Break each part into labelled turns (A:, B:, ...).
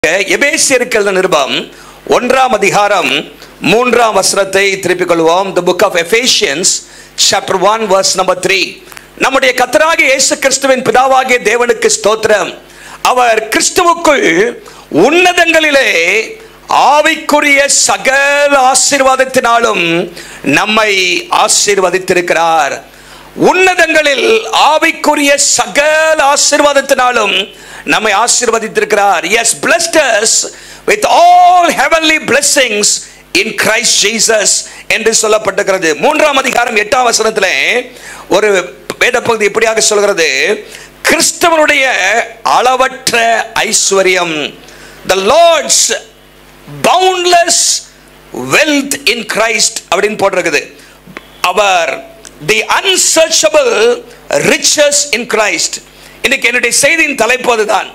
A: எபேசியருக்கு எழுதின நிருபம் 1ஆம் அதிகாரம் 3ஆம் வசனத்தை திருப்பிக் கொள்வோம். The book of Ephesians chapter 1 verse number 3. நம்முடைய கர்த்தராகிய இயேசு கிறிஸ்துவின் பிதாவாகிய தேவனுக்கு ஸ்தோத்திரம். அவர் கிறிஸ்துவுக்குள் உன்னதங்களிலே ஆவிக்குரிய சகல ஆசீர்வாதத்தினாலும் நம்மை ஆசீர்வதித்திருக்கிறார். உன்னதங்களில் ஆவிக்குரிய சகல ஆசீர்வாதத்தினாலும் நம்மை ஆசீர்வதித்திருக்கிறார். He has blessed us with all heavenly blessings in Christ Jesus என்று சொல்லப்பட்டிருக்கிறது. 3ஆம் அதிகாரம் 8ஆம் வசனத்திலே ஒரு வேத பகுதி இப்படியாக சொல்கிறது, கிறிஸ்துவனுடைய அளவற்ற ஐஸ்வர்யம், the Lord's boundless wealth in Christ அப்படின்னு போட்டிருக்குது. அவர் the unsearchable riches in Christ. இன்னைக்கு என்னுடைய செய்தியின் தலைப்பு அதுதான்,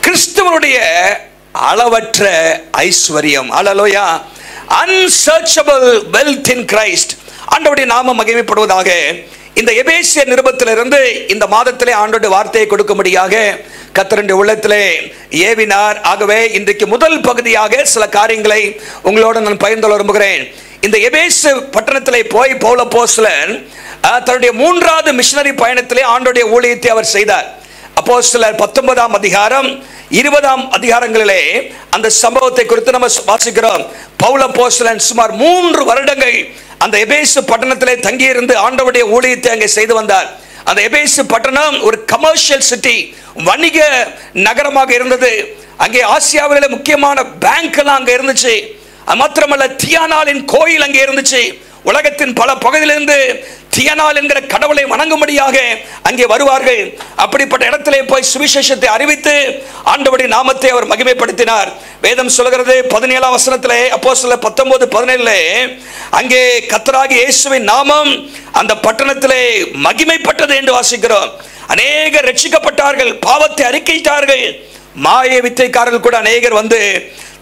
A: கிறிஸ்துவனுடைய அளவற்ற ஐஸ்வர்யம். அல்லேலூயா. unsearchable wealth in Christ. ஆண்டவருடைய நாமம் மகிமைப்படுவதாக. இந்த எபேசியர் நிருபத்திலிருந்து இந்த மாதத்திலே ஆண்டவருடைய வார்த்தையை கொடுக்கும்படியாக கர்த்தருடைய உள்ளத்திலே ஏவினார். ஆகவே இன்றைக்கு முதல் பகுதியாக சில காரியங்களை உங்களோடு நான் பகிர்ந்து கொள்ள விரும்புகிறேன். இந்த எபேசு பட்டணத்திலே போய் பவுல் அப்போஸ்தலன் தன்னுடைய 3வது மிஷனரி பயணத்திலே ஆண்டவருடைய ஊழியத்தை அவர் செய்தார். அப்போஸ்தலர் 19ஆம் அதிகாரம் 20ஆம் அதிகாரங்களிலே அந்த சம்பவத்தை குறித்து நம்ம வாசிக்கிறோம். பவுல் அப்போஸ்தலன் சுமார் 3 வருடங்கள் அந்த எபேசு பட்டணத்திலே தங்கியிருந்து ஆண்டவருடைய ஊழியத்தை அங்கே செய்து வந்தார். அந்த எபேசு பட்டணம் ஒரு கமர்ஷியல் சிட்டி, வணிக நகரமாக இருந்தது. அங்கே ஆசியாவிலே முக்கியமான பேங்க் எல்லாம் அங்கே இருந்துச்சு. அது மாத்திரமல்ல, தியானாலின் கோயில் அங்கே இருந்துச்சு. உலகத்தின் பல பகுதியிலிருந்து தியானால் என்கிற கடவுளை வணங்கும்படியாக அங்கே வருவார்கள். அப்படிப்பட்ட இடத்திலே போய் சுவிசேஷத்தை அறிவித்து ஆண்டவருடைய நாமத்தை அவர் மகிமைப்படுத்தினார். வேதம் சொல்கிறது 17ஆம் வசனத்திலே, அப்போஸ்தலர் 19:17 அங்கே கர்த்தராகிய இயேசுவின் நாமம் அந்த பட்டணத்திலே மகிமைப்பட்டது என்று வாசிக்கிறோம். அநேகர் ரட்சிக்கப்பட்டார்கள், பாவத்தை அறிக்கையிட்டார்கள். மாய வித்தைக்காரர்கள் கூட அநேகர் வந்து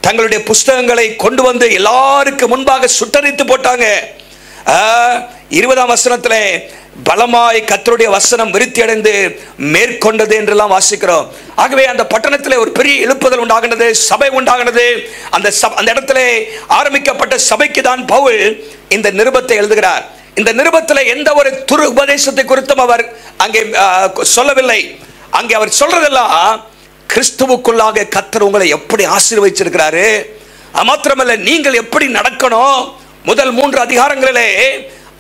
A: தங்களுடைய புஸ்தகங்களை கொண்டு வந்து எல்லாருக்கும் முன்பாக சுட்டரித்து போட்டாங்க. 20ஆம் வசனத்திலே பலமாய் கர்த்தருடைய வசனம் விருத்தி அடைந்து மேற்கொண்டது என்றெல்லாம் வாசிக்கிறோம். ஆகவே அந்த பட்டணத்திலே ஒரு பெரிய எழுப்புதல் உண்டாகினது, சபை உண்டாகினது. அந்த இடத்திலே ஆரம்பிக்கப்பட்ட சபைக்கு தான் பவுல் இந்த நிருபத்தை எழுதுகிறார். இந்த நிருபத்தில் எந்த ஒரு துரு உபதேசத்தை குறித்தும் அவர் அங்கே சொல்லவில்லை. அங்கே அவர் சொல்றதெல்லாம் கிறிஸ்துவுக்குள்ளாக கர்த்தர் உங்களை எப்படி ஆசீர்வதிச்சிருக்கிறாரு, மாத்திரமல்ல நீங்கள் எப்படி நடக்கணும். முதல் 3 அதிகாரங்களிலே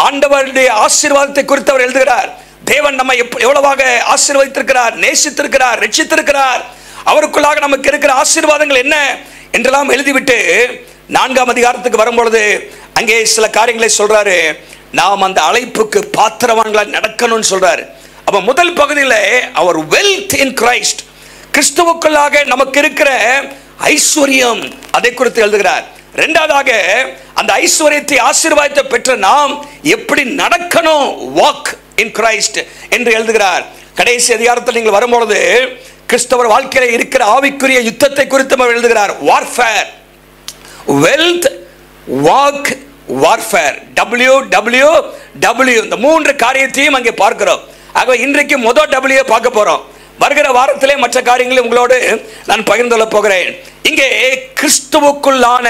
A: ஆண்டவருடைய ஆசீர்வாதத்தை குறித்து அவர் எழுதுகிறார். தேவன் நம்மை எவ்வளவாக ஆசீர்வதித்திருக்கிறார், நேசித்திருக்கிறார், ரட்சித்திருக்கிறார், அவருக்குள்ளாக நமக்கு இருக்கிற ஆசீர்வாதங்கள் என்ன என்றெல்லாம் எழுதிவிட்டு 4ஆம் அதிகாரத்துக்கு வரும்பொழுது அங்கே சில காரியங்களை சொல்றாரு. நாம் அந்த அழைப்புக்கு பாத்திரவான்களா நடக்கணும்னு சொல்றாரு. அப்ப முதல் பகுதியில் அவர் வெல்த் இன் கிரைஸ்ட், கிறிஸ்துவுக்குள்ளாக நமக்கு இருக்கிற ஐஸ்வர்யம், அதை குறித்து எழுதுகிறார். இரண்டாவதாக அந்த ஐஸ்வர்யத்தை ஆசீர்வாதத்தை பெற்ற நாம் எப்படி நடக்கணும், வாக் இன் கிரைஸ்ட் என்று எழுதுகிறார். கடைசி அதிகாரத்தில் நீங்கள் வரும்பொழுது கிறிஸ்தவர் வாழ்க்கையில் இருக்கிற ஆவிக்குரிய யுத்தத்தை குறித்து அவர் எழுதுகிறார். Warfare, wealth, walk, warfare, WWW, இந்த 3 காரியத்தையும் அங்கே பார்க்கிறோம். ஆகவே இன்றைக்கு முதல் W பார்க்க போறோம். வருகிற வாரத்திலே மற்ற காரியங்களை உங்களோடு நான் பகிர்ந்து கொள்ள போகிறேன். இங்கே கிறிஸ்துவுக்குள்ளான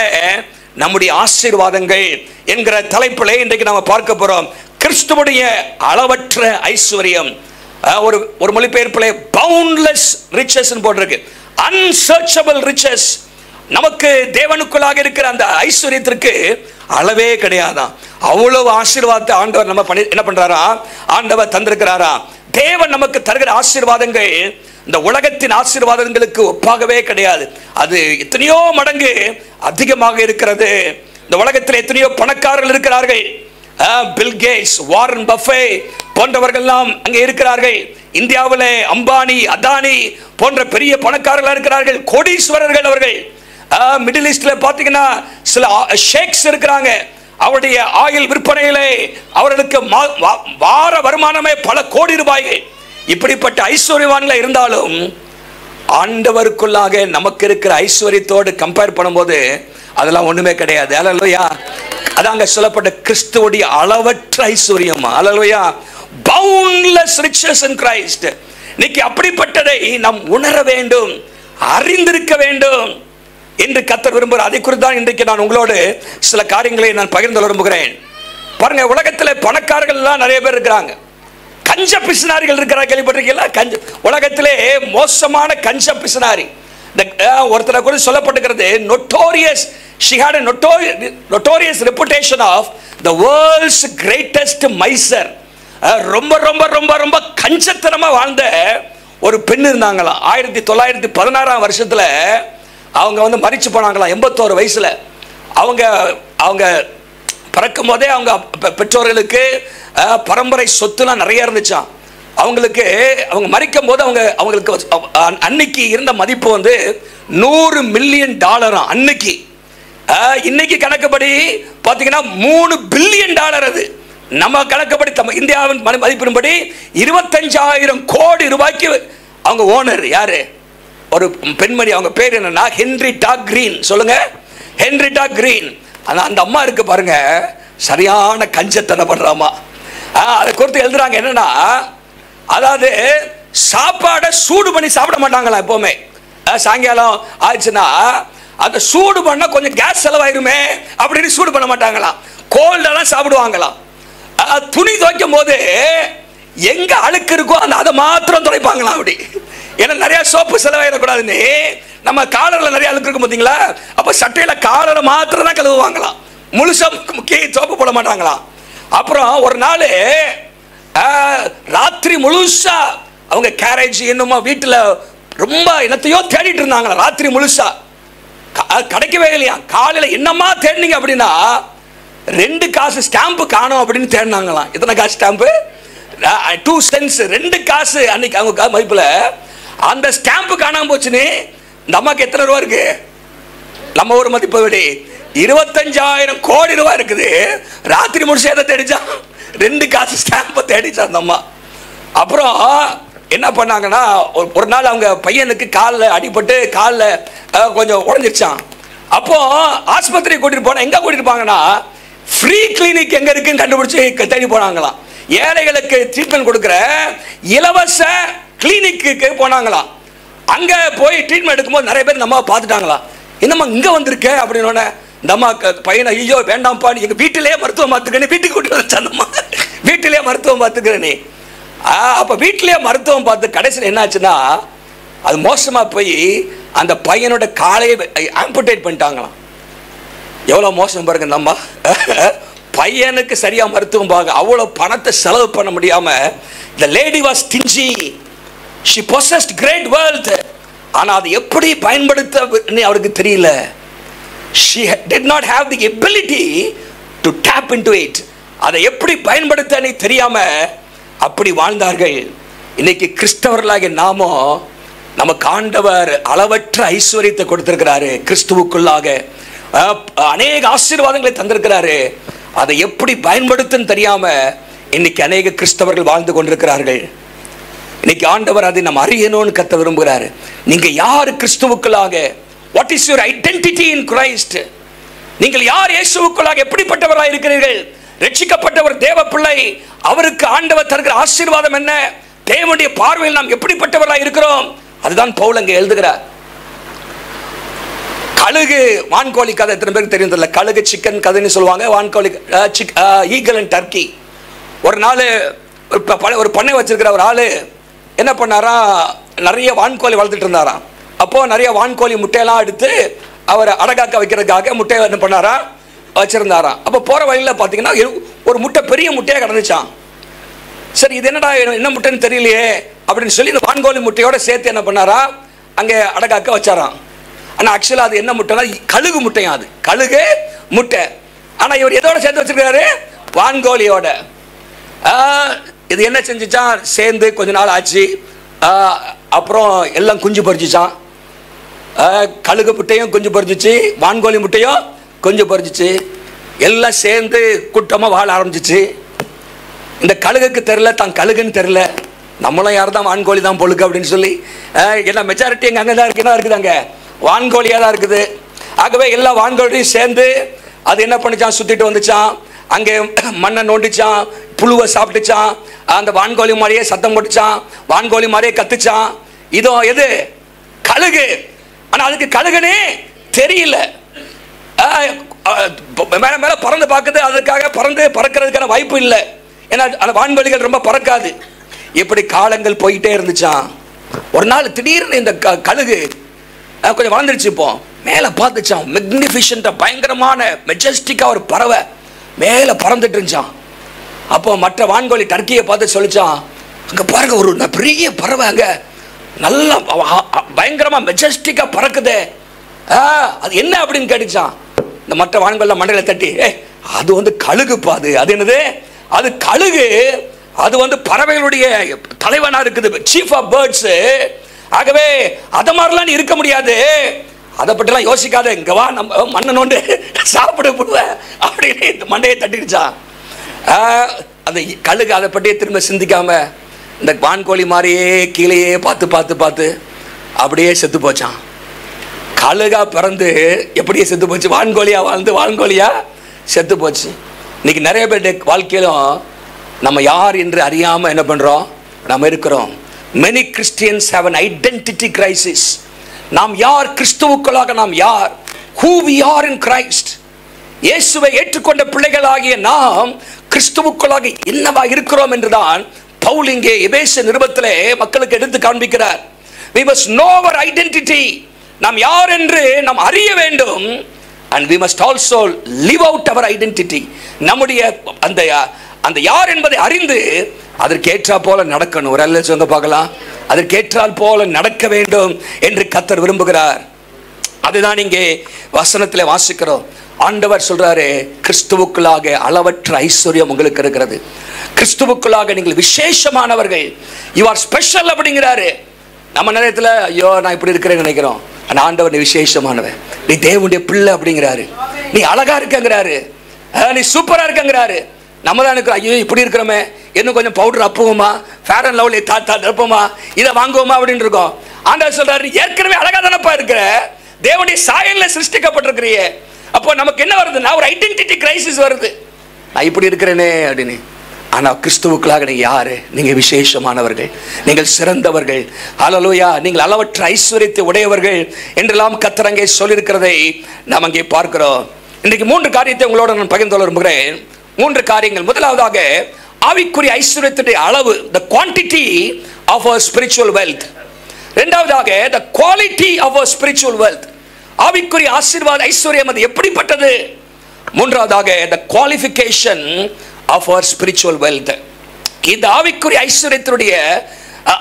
A: நம்முடைய ஆசீர்வாதங்கள் என்கிற தலைப்பிலே இன்றைக்கு நாம பார்க்க போறோம். கிறிஸ்துவுடைய அளவற்ற ஐஸ்வர்யம், ஒரு மொழிபெயர்ப்பிலே பவுண்ட்லெஸ் ரிச்சஸ் போட்டிருக்கு. Unsearchable riches. நமக்கு தேவனுக்குள்ளாக இருக்கிற அந்த ஐஸ்வர்யத்திற்கு அளவே கிடையாதான். அவ்வளவு ஆசீர்வாதத்தை ஆண்டவர் நம்ம என்ன பண்றாரா, ஆண்டவர் தந்திருக்கிறாரா. தேவன் நமக்கு தருகிற ஆசீர்வாதங்கள் இந்த உலகத்தின் ஆசீர்வாதங்களுக்கு ஒப்பாகவே கிடையாது. அது எத்தனையோ மடங்கு அதிகமாக இருக்கிறது. இந்த உலகத்தில் எத்தனையோ பணக்காரர்கள் இருக்கிறார்கள். பில் கேட்ஸ், வாரன் பஃபே போன்றவர்கள் எல்லாம் அங்கே இருக்கிறார்கள். இந்தியாவிலே அம்பானி, அதானி போன்ற பெரிய பணக்காரர்கள் இருக்கிறார்கள், கோடீஸ்வரர்கள் அவர்கள். மிடில் ஈஸ்ட்ல பாத்தீங்கன்னா சில ஷேக்ஸ் இருக்கிறாங்க. அவருடைய ஆயில் விற்பனையிலே அவர்களுக்கு வார வருமானமே பல கோடி ரூபாய்கள். இப்படிப்பட்ட ஐஸ்வர்யவான்களா இருந்தாலும் ஆண்டவருக்குள்ளாக நமக்கு இருக்கிற ஐஸ்வர்யத்தோடு கம்பேர் பண்ணும்போது அதெல்லாம் ஒண்ணுமே கிடையாது. அல்லேலூயா. அதாங்க சொல்லப்பட்ட கிறிஸ்துவுடைய அளவற்ற ஐஸ்வர்யம். அல்லேலூயா. boundless riches in Christ. இன்னைக்கு அப்படிப்பட்டதை நாம் உணர வேண்டும். அறிந்திருக்க வேண்டும் என்று கர்த்தர் விரும்புகிறார். அதை குறித்து தான் இன்றைக்கு நான் உங்களோடு சில காரியங்களை நான் பகிர்ந்து விரும்புகிறேன். பாருங்க, உலகத்தில் பணக்காரர்கள் எல்லாம் நிறைய பேர் இருக்கிறாங்க, கஞ்ச பிசினாரிகள் இருக்கிறாங்க. கேள்விப்பட்டிருக்கீங்களா? உலகத்திலே மோசமான கஞ்ச பிசினாரி ஒருத்தரை கூட சொல்லப்பட்டிருக்கிறது. Notorious, she had a notorious reputation of the world's greatest miser. ரொம்ப ரொம்ப ரொம்ப ரொம்ப கஞ்சத்தனமா வாழ்ந்த ஒரு பெண் இருந்தாங்களாம். 1916 வருஷத்துல அவங்க வந்து மரிச்சு போனாங்களாம், 81 வயசுல. அவங்க பிறக்கும் போதே அவங்க பெற்றோர்களுக்கு பரம்பரை சொத்துலாம் நிறைய இருந்துச்சாம். அவங்க மரிக்கும் போது அவங்களுக்கு அன்னைக்கு இருந்த மதிப்பு வந்து $100 மில்லியன். அன்னைக்கு இன்னைக்கு கணக்குப்படி பார்த்தீங்கன்னா $3 பில்லியன். அது நம்ம கணக்குப்படி இந்தியாவின் மதிப்பின்படி 25,000 கோடி ரூபாய்க்கு அவங்க ஓனர். யாரு? ஒரு பெண்மணி. அவங்க பேர் என்னன்னா ஹென்ரிட்டா கிரீன். சொல்லுங்க, ஹென்ரிட்டா கிரீன். அந்த அம்மா இருக்கு பாருங்க, சரியான கஞ்சத்தனை பண்றாமா. அதை குறித்து எழுதுறாங்க என்னன்னா, அதாவது சாப்பாடை சூடு பண்ணி சாப்பிட மாட்டாங்களா எப்பவுமே. சாயங்காலம் ஆயிடுச்சுன்னா அந்த சூடு பண்ண கொஞ்சம் கேஸ் செலவாயிருமே அப்படின்னு சூடு பண்ண மாட்டாங்களாம், கோல்டெல்லாம் சாப்பிடுவாங்களாம். துணி துவைக்கும் போது எங்க அழுக்கு இருக்கோ அதை மாத்திரம் துடைப்பாங்களாம் அப்படி. ஏன்னா நிறைய சோப்பு செலவாயிடக்கூடாதுன்னு நம்ம காலர்ல நிறைய அழுக்கு இருக்கும் பார்த்தீங்களா, அப்ப சட்டையில காலரை மாத்திரம் தான் கழுவுவாங்களாம், முழுசா முக்கிய சோப்பு போட மாட்டாங்களாம். அப்புறம் ஒரு நாள் ராத்திரி முழுசா அவங்க கேரேஜ் என்னமோ வீட்டுல ரொம்ப என்னத்தையோ தேடிட்டு இருந்தாங்களா. ராத்திரி முழுசா கிடைக்கவே இல்லையா. காலையில என்னமா தேடினீங்க அப்படின்னா 2 காசு ஸ்டாம்பு காணும் அப்படின்னு தேடினாங்களாம். எத்தனை காசு ஸ்டாம்பு? 2 cents, 2 காசு அன்னைக்கு அவங்க மதிப்புல. அந்த ஸ்டாம்பு காணாம போச்சுன்னு இந்த அம்மாக்கு எத்தனை ரூபா இருக்கு? நம்ம ஒரு மதிப்பை விட 25,000 கோடி ரூபாய் இருக்குது. ராத்திரி முடிச்சு எதை தேடிச்சான்? 2 காசு ஸ்டாம்பை தேடிச்சான் அந்த அம்மா. அப்புறம் என்ன பண்ணாங்கன்னா, ஒரு நாள் அவங்க பையனுக்கு காலில் அடிபட்டு காலில் கொஞ்சம் உடஞ்சிருச்சான். அப்போ ஆஸ்பத்திரி கூட்டிட்டு போனா எங்க கூட்டிட்டு போனாங்கன்னா, ஃப்ரீ கிளினிக் எங்க இருக்குன்னு கண்டுபிடிச்சு தேடி போனாங்களாம். ஏழைகளுக்கு ட்ரீட்மெண்ட் கொடுக்குற இலவச கிளினிக்கு போனாங்களாம். அங்க போய் ட்ரீட்மெண்ட் எடுக்கும்போது நிறைய பேர் நம்ம பார்த்துட்டாங்களாம். என்னம்மா இங்க வந்திருக்க அப்படின்னு. இந்த அம்மா பையனை, ஐயோ வேண்டாம்ப்பா, எங்க வீட்டிலேயே மருத்துவம் பார்த்துக்கிறேன், வீட்டுக்கு கூட்டிட்டு வந்தம்மா, வீட்டிலேயே மருத்துவம் பார்த்துக்கிறேன். அப்ப வீட்டிலேயே மருத்துவம் பார்த்து கடைசியில் என்னாச்சுன்னா, அது மோசமா போய் அந்த பையனோட காலையை ஆம்புடேட் பண்ணிட்டாங்களாம். எவ்வளவு மோசம் பாருங்க. நம்ம பையனுக்கு சரியா மருத்துவம் பார்க்க அவ்வளவு பணத்தை செலவு பண்ண முடியாம, the lady was stingy, she possessed great wealth, ஆனா அது எப்படி பயன்படுத்த அவருக்கு தெரியல. she did not have the ability to tap into it. அதை எப்படி பயன்படுத்த தெரியாம அப்படி வாழ்ந்தார்கள். இன்னைக்கு கிறிஸ்தவர்களாகிய நாமோ, நமக்கு ஆண்டவர் அளவற்ற ஐஸ்வர்யத்தை கொடுத்திருக்கிறாரு, கிறிஸ்துவுக்குள்ளாக அநேக ஆசீர்வாதங்களை தந்திருக்கிறாரு. அதை எப்படி பயன்படுத்துன்னு தெரியாம இன்னைக்கு அநேக கிறிஸ்தவர்கள் வாழ்ந்து கொண்டிருக்கிறார்கள். இன்னைக்கு ஆண்டவர் அதை நம்ம அறியணும்னு கத்த விரும்புகிறாரு. நீங்க யார் கிறிஸ்துவுக்குள்ளாக? What is your identity in Christ? நீங்கள் யார் இயேசுவுக்குள்ளாக எப்படிப்பட்டவராக இருக்கிறீர்கள்? ரட்சிக்கப்பட்டவர் தேவ பிள்ளை, அவருக்கு ஆண்டவர் தருகிற ஆசீர்வாதம் என்ன? தேவனுடைய பார்வையில் நாம் எப்படிப்பட்டவராக இருக்கிறோம்? அதுதான் பவுல் அங்கே எழுதுகிறார். கழுகு வான்கோழி கதை எத்தனை பேருக்கு தெரியும் தெரியல. கழுகு சிக்கன் கதைன்னு சொல்லுவாங்க, வான்கோழி ஈகிள் அண்ட் டர்க்கி. ஒரு நாள் ஒரு பண்ணை வச்சிருக்கிற ஒரு ஆளு என்ன பண்ணாரா, நிறைய வான்கோழி வளர்த்துட்டு இருந்தாராம். அப்போ நிறைய வான்கோழி முட்டையெல்லாம் எடுத்து அவர் அடகாக்க வைக்கிறதுக்காக முட்டையை என்ன பண்ணாரா வச்சிருந்தாராம். அப்போ போற வழியில் பார்த்தீங்கன்னா ஒரு முட்டை, பெரிய முட்டையாக கிடந்துச்சான். சரி, இது என்னடா என்ன முட்டைன்னு தெரியலையே அப்படின்னு சொல்லி இந்த வான்கோழி முட்டையோட சேர்த்து என்ன பண்ணாரா அங்கே அடகாக்க வச்சாராம். ஆனால் ஆக்சுவலாக அது என்ன முட்டைனா கழுகு முட்டையும். அது கழுகு முட்டை. ஆனால் இவர் எதோட சேர்த்து வச்சிருக்காரு? வான்கோழியோட. இது என்ன செஞ்சுச்சான், சேர்ந்து கொஞ்ச நாள் ஆச்சு. அப்புறம் எல்லாம் குஞ்சு பறிச்சுச்சான். கழுகு முட்டையும் குஞ்சு பறிச்சிச்சு, வான்கோழி முட்டையும் குஞ்சு பறிச்சிச்சு. எல்லாம் சேர்ந்து கூட்டமாக வாழ ஆரம்பிச்சிச்சு. இந்த கழுகுக்கு தெரில தான் கழுகுன்னு தெரில, நம்மளும் யார் தான் வான்கோழி தான் பொழுக்கு அப்படின்னு சொல்லி எல்லாம் மெஜாரிட்டி எங்கே அங்கே தான் இருக்குது, அங்கே வான்கோழியாக தான் இருக்குது. ஆகவே எல்லா வான்கோழியும் சேர்ந்து அது என்ன பண்ணிச்சான், சுற்றிட்டு வந்துச்சான். அங்கே மண்ணை நோண்டிச்சான், புழுவை சாப்பிட்டுச்சான். அந்த வான்கோழி மாதிரியே சத்தம் போட்டுச்சான், வான்கோழி மாதிரியே கத்துச்சான். இதோ எது? கழுகு. ஆனா அதுக்கு கழுகுனே தெரியல. மேல மேல பறந்து பார்க்குது, அதுக்காக பறந்து பறக்கிறதுக்கான வாய்ப்பு இல்லை. ஏன்னா அந்த வான்வெளிகள் ரொம்ப பறக்காது. இப்படி காலங்கள் போயிட்டே இருந்துச்சான். ஒரு நாள் திடீர்னு இந்த கழுகு கொஞ்சம் வளர்ந்துருச்சு. இப்போ மேல பார்த்துச்சான், மெக்னிஃபிஷன்டா பயங்கரமான மெஜஸ்டிக்கா ஒரு பறவை மேல பறந்துட்டு இருந்துச்சான். அப்போ மற்ற வான்கோழி டர்க்கியை பார்த்து சொல்லிச்சான், அங்க பாருங்க ஒரு பெரிய பறவை அங்க நல்லா பயங்கரமா மெஜஸ்டிக்கா பறக்குது, அது என்ன அப்படின்னு கேட்டுச்சான். இந்த மற்ற வான்கோழி மண்டையில தட்டி, அது வந்து கழுகு பாது. அது என்னது? அது கழுகு. அது வந்து பறவைகளுடைய தலைவனா இருக்குது, சீஃப் ஆஃப் பேர்ட்ஸ். ஆகவே அத மாதிரிலாம் இருக்க முடியாது, அதை பற்றிலாம் யோசிக்காத, இங்க வா நம்ம மண்ணை நோண்டு சாப்பிட போடுவேன் அப்படின்னு இந்த மண்டையை தட்டிடுச்சான். அந்த கழுகு அதை பற்றியே திரும்ப சிந்திக்காம இந்த வான்கோழி மாதிரியே கீழேயே பார்த்து பார்த்து பார்த்து அப்படியே செத்து போச்சான். கழுகா பிறந்து எப்படியே செத்து போச்சு, வான்கோழியா வாழ்ந்து வான்கோழியா செத்து போச்சு. இன்னைக்கு நிறைய பேருடைய வாழ்க்கையிலும் நம்ம யார் என்று அறியாம என்ன பண்றோம், நம்ம இருக்கிறோம். Many Christians have an identity crisis. நாம் யார், கிறிஸ்துவுக்குள்ளாக நாம் யார், who we are in Christ. இயேசுவை ஏற்றுக்கொண்ட பிள்ளைகளாகிய நாம் கிறிஸ்துவுக்குள்ளாக என்னவா இருக்கிறோம் என்றுதான் பவுல் இங்கே எபேசிய நிருபத்திலே மக்களுக்கு எடுத்து காண்பிக்கிறார். We must know our identity. நாம் யார் என்று நாம் அறிய வேண்டும். And we must also live out our identity. நம்முடைய அந்த யார் என்பதை அறிந்து அதற்கு ஏற்றா போல நடக்கணும். ஒரு அல்ல சொந்த பார்க்கலாம், அதற்கு ஏற்றால் போல நடக்க வேண்டும் என்று கர்த்தர் விரும்புகிறார். அதுதான் இங்கே வசனத்தில் வாசிக்கிறோம். ஆண்டவர் சொல்றாரு, கிறிஸ்துவுக்குள்ளாக அளவற்ற ஐஸ்வர்யம் உங்களுக்கு இருக்கிறது, கிறிஸ்துவுக்குள்ளாக நீங்கள் விசேஷமானவர்கள், யூ ஆர் ஸ்பெஷல் அப்படிங்கிறாரு. நம்ம நேரத்தில் ஐயோ நான் இப்படி இருக்கிறேன்னு நினைக்கிறோம். ஆனால் ஆண்டவர் நீ விசேஷமானவன், நீ தேவனுடைய பிள்ளை அப்படிங்கிறாரு. நீ அழகா இருக்கங்கிறாரு, நீ சூப்பரா இருக்கங்கிறாரு. நம்ம தான் இருக்கிறோம், ஐயோ இப்படி இருக்கிறோமே, இன்னும் கொஞ்சம் பவுடர் அப்புவோமா, ஃபேர் அண்ட் லவ்லி தாத்தா தப்போமா, இதை வாங்குவோமா அப்படின்னு இருக்கோம். ஆண்டவர் சொல்றாரு, ஏற்கனவே அழகா தானப்பா இருக்கிற, தேவனுடைய சாயல்ல சிருஷ்டிக்கப்பட்டிருக்கிறிய. அப்போ நமக்கு என்ன வருதுன்னா ஒரு ஐடென்டிட்டி கிரைசிஸ் வருது, நான் இப்படி இருக்கிறேனே அப்படின்னு. ஆனால் கிறிஸ்துவுக்குள்ளாக நீங்கள் யாரு, நீங்கள் விசேஷமானவர்கள், நீங்கள் சிறந்தவர்கள், ஹல்லேலூயா, நீங்கள் அளவற்ற ஐஸ்வர்யத்தை உடையவர்கள் என்றெல்லாம் கர்த்தர் அங்கே சொல்லியிருக்கிறதை நாம் அங்கே பார்க்கிறோம். இன்றைக்கு 3 காரியத்தை உங்களோட நான் பகிர்ந்து கொள்ள விரும்புகிறேன். 3 காரியங்கள். முதலாவதாக ஆவிக்குரிய ஐஸ்வர்யத்துடைய அளவு, the quantity of our spiritual wealth. இரண்டாவதாக the quality of our spiritual wealth, ஆவிக்குரிய ஆசீர்வாத ஐஸ்வர்யம் அது எப்படிப்பட்டது. மூன்றாவதாக the qualification of our spiritual wealth. இந்த ஆவிக்குரிய ஐஸ்வர்யத்தினுடைய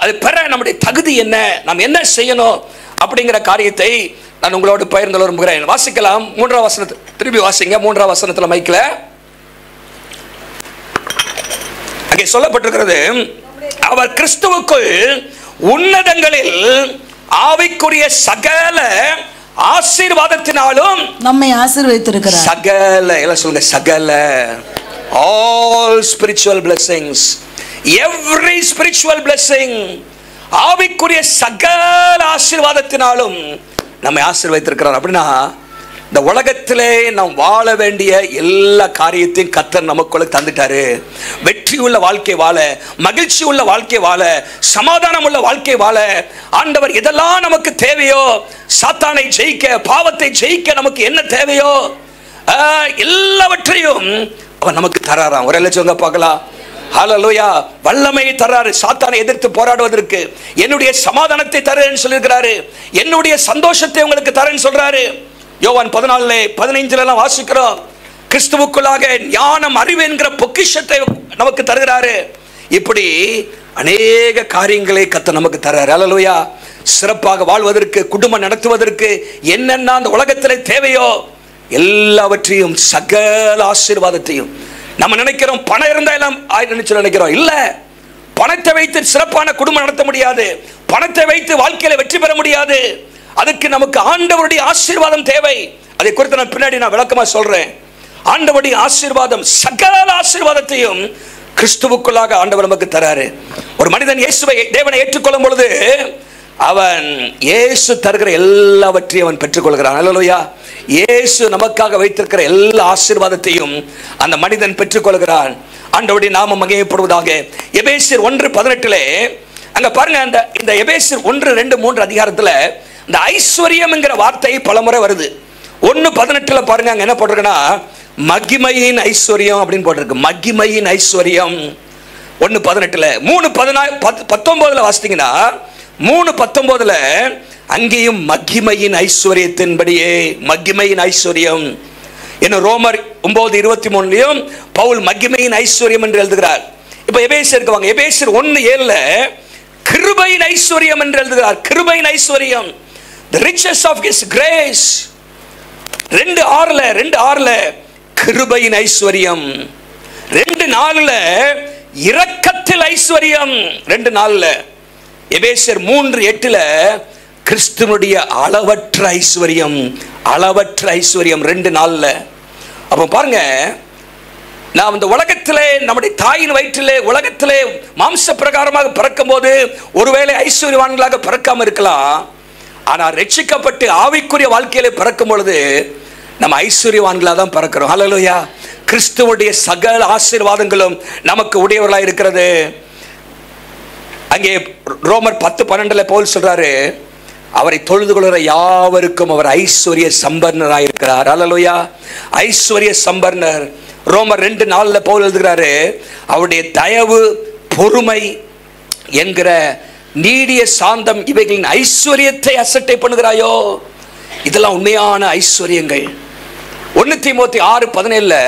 A: அது பெற நம்முடைய தகுதி என்ன, நாம் என்ன செய்யணும் அப்படிங்கிற காரியத்தை நான் உங்களோடு பகிர்ந்து கொள்ள விரும்புகிறேன். வாசிக்கலாம் 3ஆம் வசனத்தை திருப்பி வாசிங்க. 3ஆம் வசனத்தில் மைக்கில் அங்கே சொல்லப்பட்டிருக்கிறது, அவர் கிறிஸ்துவுக்குள் உன்னதங்களில் ஆவிக்குரிய சகல ஆசீர்வாதத்தினாலும் நம்மை ஆசீர்வதித்திருக்கிறார். சகல, எல்லாம் சொல்லுங்க, சகல, all spiritual blessings, every spiritual blessing, ஆவிக்குரிய சகல ஆசீர்வாதத்தினாலும் நம்மை ஆசீர்வதித்திருக்கிறார். அப்படின்னா இந்த உலகத்திலே நாம் வாழ வேண்டிய எல்லா காரியத்தையும் கர்த்தர் நமக்குள்ள தந்துட்டாரு. வெற்றி உள்ள வாழ்க்கை வாழ, மகிழ்ச்சி உள்ள வாழ்க்கை வாழ, சமாதானம் உள்ள வாழ்க்கை வாழ ஆண்டவர் எதெல்லாம் நமக்கு தேவையோ, சாத்தானை ஜெயிக்க, பாவத்தை ஜெயிக்க நமக்கு என்ன தேவையோ எல்லாவற்றையும் அவர் நமக்கு தராராம். ஒரு லட்சங்க பார்க்கலாம். ஹல்லேலூயா. வல்லமையை தராரு சாத்தானை எதிர்த்து போராடுவதற்கு. என்னுடைய சமாதானத்தை தரேன்னு சொல்லியிருக்கிறாரு, என்னுடைய சந்தோஷத்தை உங்களுக்கு தரேன்னு சொல்றாரு. யோவான் 14:15 வாசிக்கிறோம், கிறிஸ்துவுக்குள்ளாக ஞானம், அறிவு என்கிற பொக்கிஷத்தை நமக்கு தருகிறாரு. இப்படி அநேக காரியங்களை கர்த்தர் நமக்கு தராரு. ஹல்லேலூயா. சிறப்பாக வாழ்வதற்கு, குடும்பம் நடத்துவதற்கு என்னென்ன அந்த உலகத்தில் தேவையோ எல்லாவற்றையும், சகல ஆசீர்வாதத்தையும். நம்ம நினைக்கிறோம் பணம் இருந்தா எல்லாம் நினைக்கிறோம். இல்ல, பணத்தை வைத்து சிறப்பான குடும்பம் நடத்த முடியாது, பணத்தை வைத்து வாழ்க்கையில வெற்றி பெற முடியாது. அதுக்கு நமக்கு ஆண்டவருடைய ஆசீர்வாதம் தேவை. அதை குறித்து நான் பின்னாடி விளக்கமா சொல்றேன். ஆண்டவருடைய ஆசீர்வாதம், சகல ஆசீர்வாதத்தையும் கிறிஸ்துவுக்குள்ளாக ஆண்டவர் நமக்கு தராரு. ஒரு மனிதன் இயேசுவை, தேவனை ஏற்றுக்கொள்ளும் பொழுது அவன் இயேசு தருகிற எல்லாவற்றையும் அவன் பெற்றுக்கொள்கிறான். ஹல்லேலூயா. இயேசு நமக்காக வைத்திருக்கிற எல்லா ஆசீர்வாதத்தையும் அந்த மனிதன் பெற்றுக்கொள்கிறான். ஆண்டவருடைய நாமம் மகிமைப்படுவதாக. எபேசியர் 1:18 அங்க பாருங்க, இந்த எபேசியர் 1, 2, 3 அதிகாரத்துல இந்த ஐஸ்வர்யம் என்கிற வார்த்தை பலமுறை வருது. 1:18 பாருங்க, அங்க என்ன போட்டிருக்குன்னா மகிமையின் ஐஸ்வர்யம் அப்படின்னு போட்டிருக்கு. மகிமையின் ஐஸ்வர்யம் 1:18. 3:19 வாசித்தீங்கன்னா 3:19 அங்கேயும் மகிமையின் ஐஸ்வர்யத்தின்படியே மகிமையின் ஐஸ்வர்யம். இன்னும் ரோமர் 9:23 பவுல் மகிமையின் ஐஸ்வர்யம் என்று எழுதுகிறார். இப்ப எபேசியருக்கு வாங்க. எபேசியர் 1:7 கிருபையின் ஐஸ்வர்யம் என்று எழுதுகிறார். கிருபையின் ஐஸ்வர்யம், the riches of his grace. 2:6 கிருபையின் ஐஸ்வர்யம். 2:4 இரக்கத்தில் ஐஸ்வர்யம். 2:4 எபேசியர் 3:8 கிறிஸ்துவனுடைய அளவற்ற ஐஸ்வர்யம். அளவற்ற ஐஸ்வர்யம் 2:4. அப்ப பாருங்க, நாம் இந்த உலகத்திலே நம்முடைய தாயின் வயிற்றிலே உலகத்திலே மாம்ச பிரகாரமாக பிறக்கும் போது ஒருவேளை ஐஸ்வர்யவான்களாக பிறக்காம இருக்கலாம். ஆனால் ரட்சிக்கப்பட்டு ஆவிக்குரிய வாழ்க்கையிலே பிறக்கும் பொழுது நம்ம ஐஸ்வர்யவான்களாக தான் பிறக்கிறோம். ஹல்லேலூயா. கிறிஸ்துவுடைய சகல ஆசீர்வாதங்களும் நமக்கு உடையவர்களாக இருக்கிறது. அங்கே ரோமர் 10:12 பவுல் சொல்றாரு, அவரை தொழுது கொள்கிற யாவருக்கும் அவர் ஐஸ்வர்ய சம்பர்ணராக இருக்கிறார். ஹல்லேலூயா. ஐஸ்வர்ய சம்பர்ணர். ரோமர் 2:4 பவுல் எழுதுகிறாரு, அவருடைய தயவு, பொறுமை என்கிற நீடிய சாந்தம் இவைகளின் ஐஸ்வர்யத்தை அசட்டை பண்ணுகிறாயோ. இதெல்லாம் உண்மையான ஐஸ்வர்யங்கள். 1 தீமோத்தேயு 6:17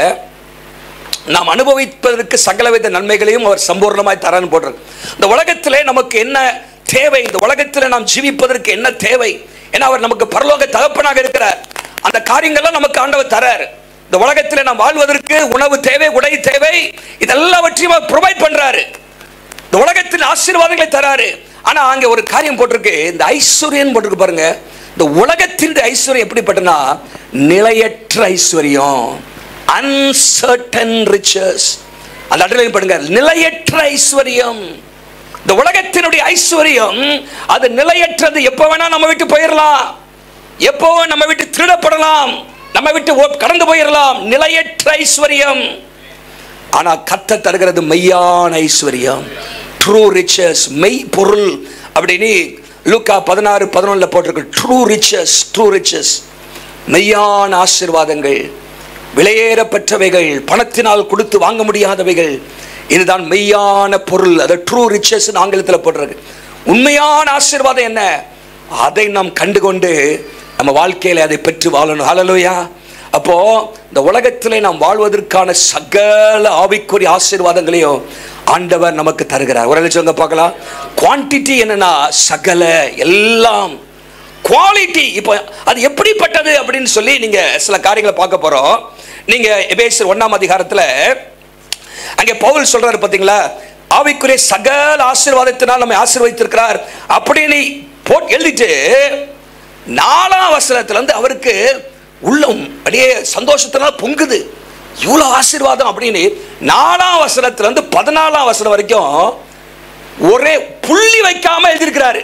A: நாம் அனுபவிப்பதற்கு சகலவித நன்மைகளையும் அவர் சம்பூர்ணமாய் தரான்னு போடுறார். இந்த உலகத்திலே நமக்கு என்ன தேவை, இந்த உலகத்தில் நாம் ஜீவிப்பதற்கு என்ன தேவை, ஏன்னா அவர் நமக்கு பரலோக தகப்பனாக இருக்கிறார். அந்த காரியங்கள்லாம் நமக்கு ஆண்டவர் தரார். இந்த உலகத்தில் நாம் வாழ்வதற்கு உணவு தேவை, உடை தேவை, இதெல்லாவற்றையும் அவர் ப்ரொவைட் பண்றாரு. இந்த உலகத்தின் ஆசீர்வாதங்களை தராரு. ஆனா அங்கே ஒரு காரியம் போட்டிருக்கு, இந்த ஐஸ்வர்யம் போட்டிருக்கு பாருங்க. இந்த உலகத்தின் ஐஸ்வர்யம் எப்படிப்பட்டனா நிலையற்ற ஐஸ்வர்யம். Uncertain riches. அந்த அண்டர்லைன் பண்ணுங்க, நிலையற்ற ஐஸ்வர்யம். இந்த உலகத்தினுடைய ஐஸ்வர்யம் அது நிலையற்றது. எப்போ வேணா நம்ம விட்டு போயிடலாம், எப்போ நம்ம விட்டு திருடப்படலாம், நம்ம விட்டு கடந்து போயிடலாம். நிலையற்ற ஐஸ்வர்யம். ஆனா கர்த்தர் தருகிறது மெய்யான ஐஸ்வர்யம், ட்ரூ ரிச்சஸ், மெய் பொருள் அப்படின்னு லூக்கா 16:11 போட்டிருக்கு. ட்ரூ ரிச்சஸ், ட்ரூ ரிச்சஸ், மெய்யான ஆசீர்வாதங்கள், விலையேறப்பெற்றவைகள், பணத்தினால் கொடுத்து வாங்க முடியாதவைகள். இதுதான் மெய்யான பொருள். அது ட்ரூ ரிச்சஸ் ஆங்கிலத்தில் போட்டிருக்கு. உண்மையான ஆசீர்வாதம் என்ன, அதை நாம் கண்டுகொண்டு நம்ம வாழ்க்கையில அதை பெற்று வாழணும். ஹல்லேலூயா. அப்போ இந்த உலகத்திலே நாம் வாழ்வதற்கான சகல ஆவிக்குரிய ஆசீர்வாதங்களையும் ஆண்டவர் நமக்கு தருகிறார். ஒரு சொல்லுங்க பார்க்கலாம். குவான்டிட்டி என்னன்னா சகல, எல்லாம் குவாலிட்டி. இப்போ அது எப்படிப்பட்டது அப்படின்னு சொல்லி நீங்க சில காரியங்களை பார்க்க போறோம். நீங்க எபேசியர் 1ஆம் அதிகாரத்துல அங்கே பவுல் சொல்றாரு பாத்தீங்களா, ஆவிக்குரிய சகல ஆசீர்வாதத்தினால் நம்மை ஆசீர்வதித்திருக்கிறார் அப்படின்னு போட்டு எழுதிட்டு 4ஆம் வசனத்துல இருந்து அவருக்கு உள்ளம் அப்படியே சந்தோஷத்தினால் பொங்குது. இவ்வளவு ஆசீர்வாதம் அப்படின்னு 4ஆம் வசனத்துல இருந்து 14ஆம் வசனம் வரைக்கும் ஒரே புள்ளி வைக்காம எழுதியிருக்கிறாரு.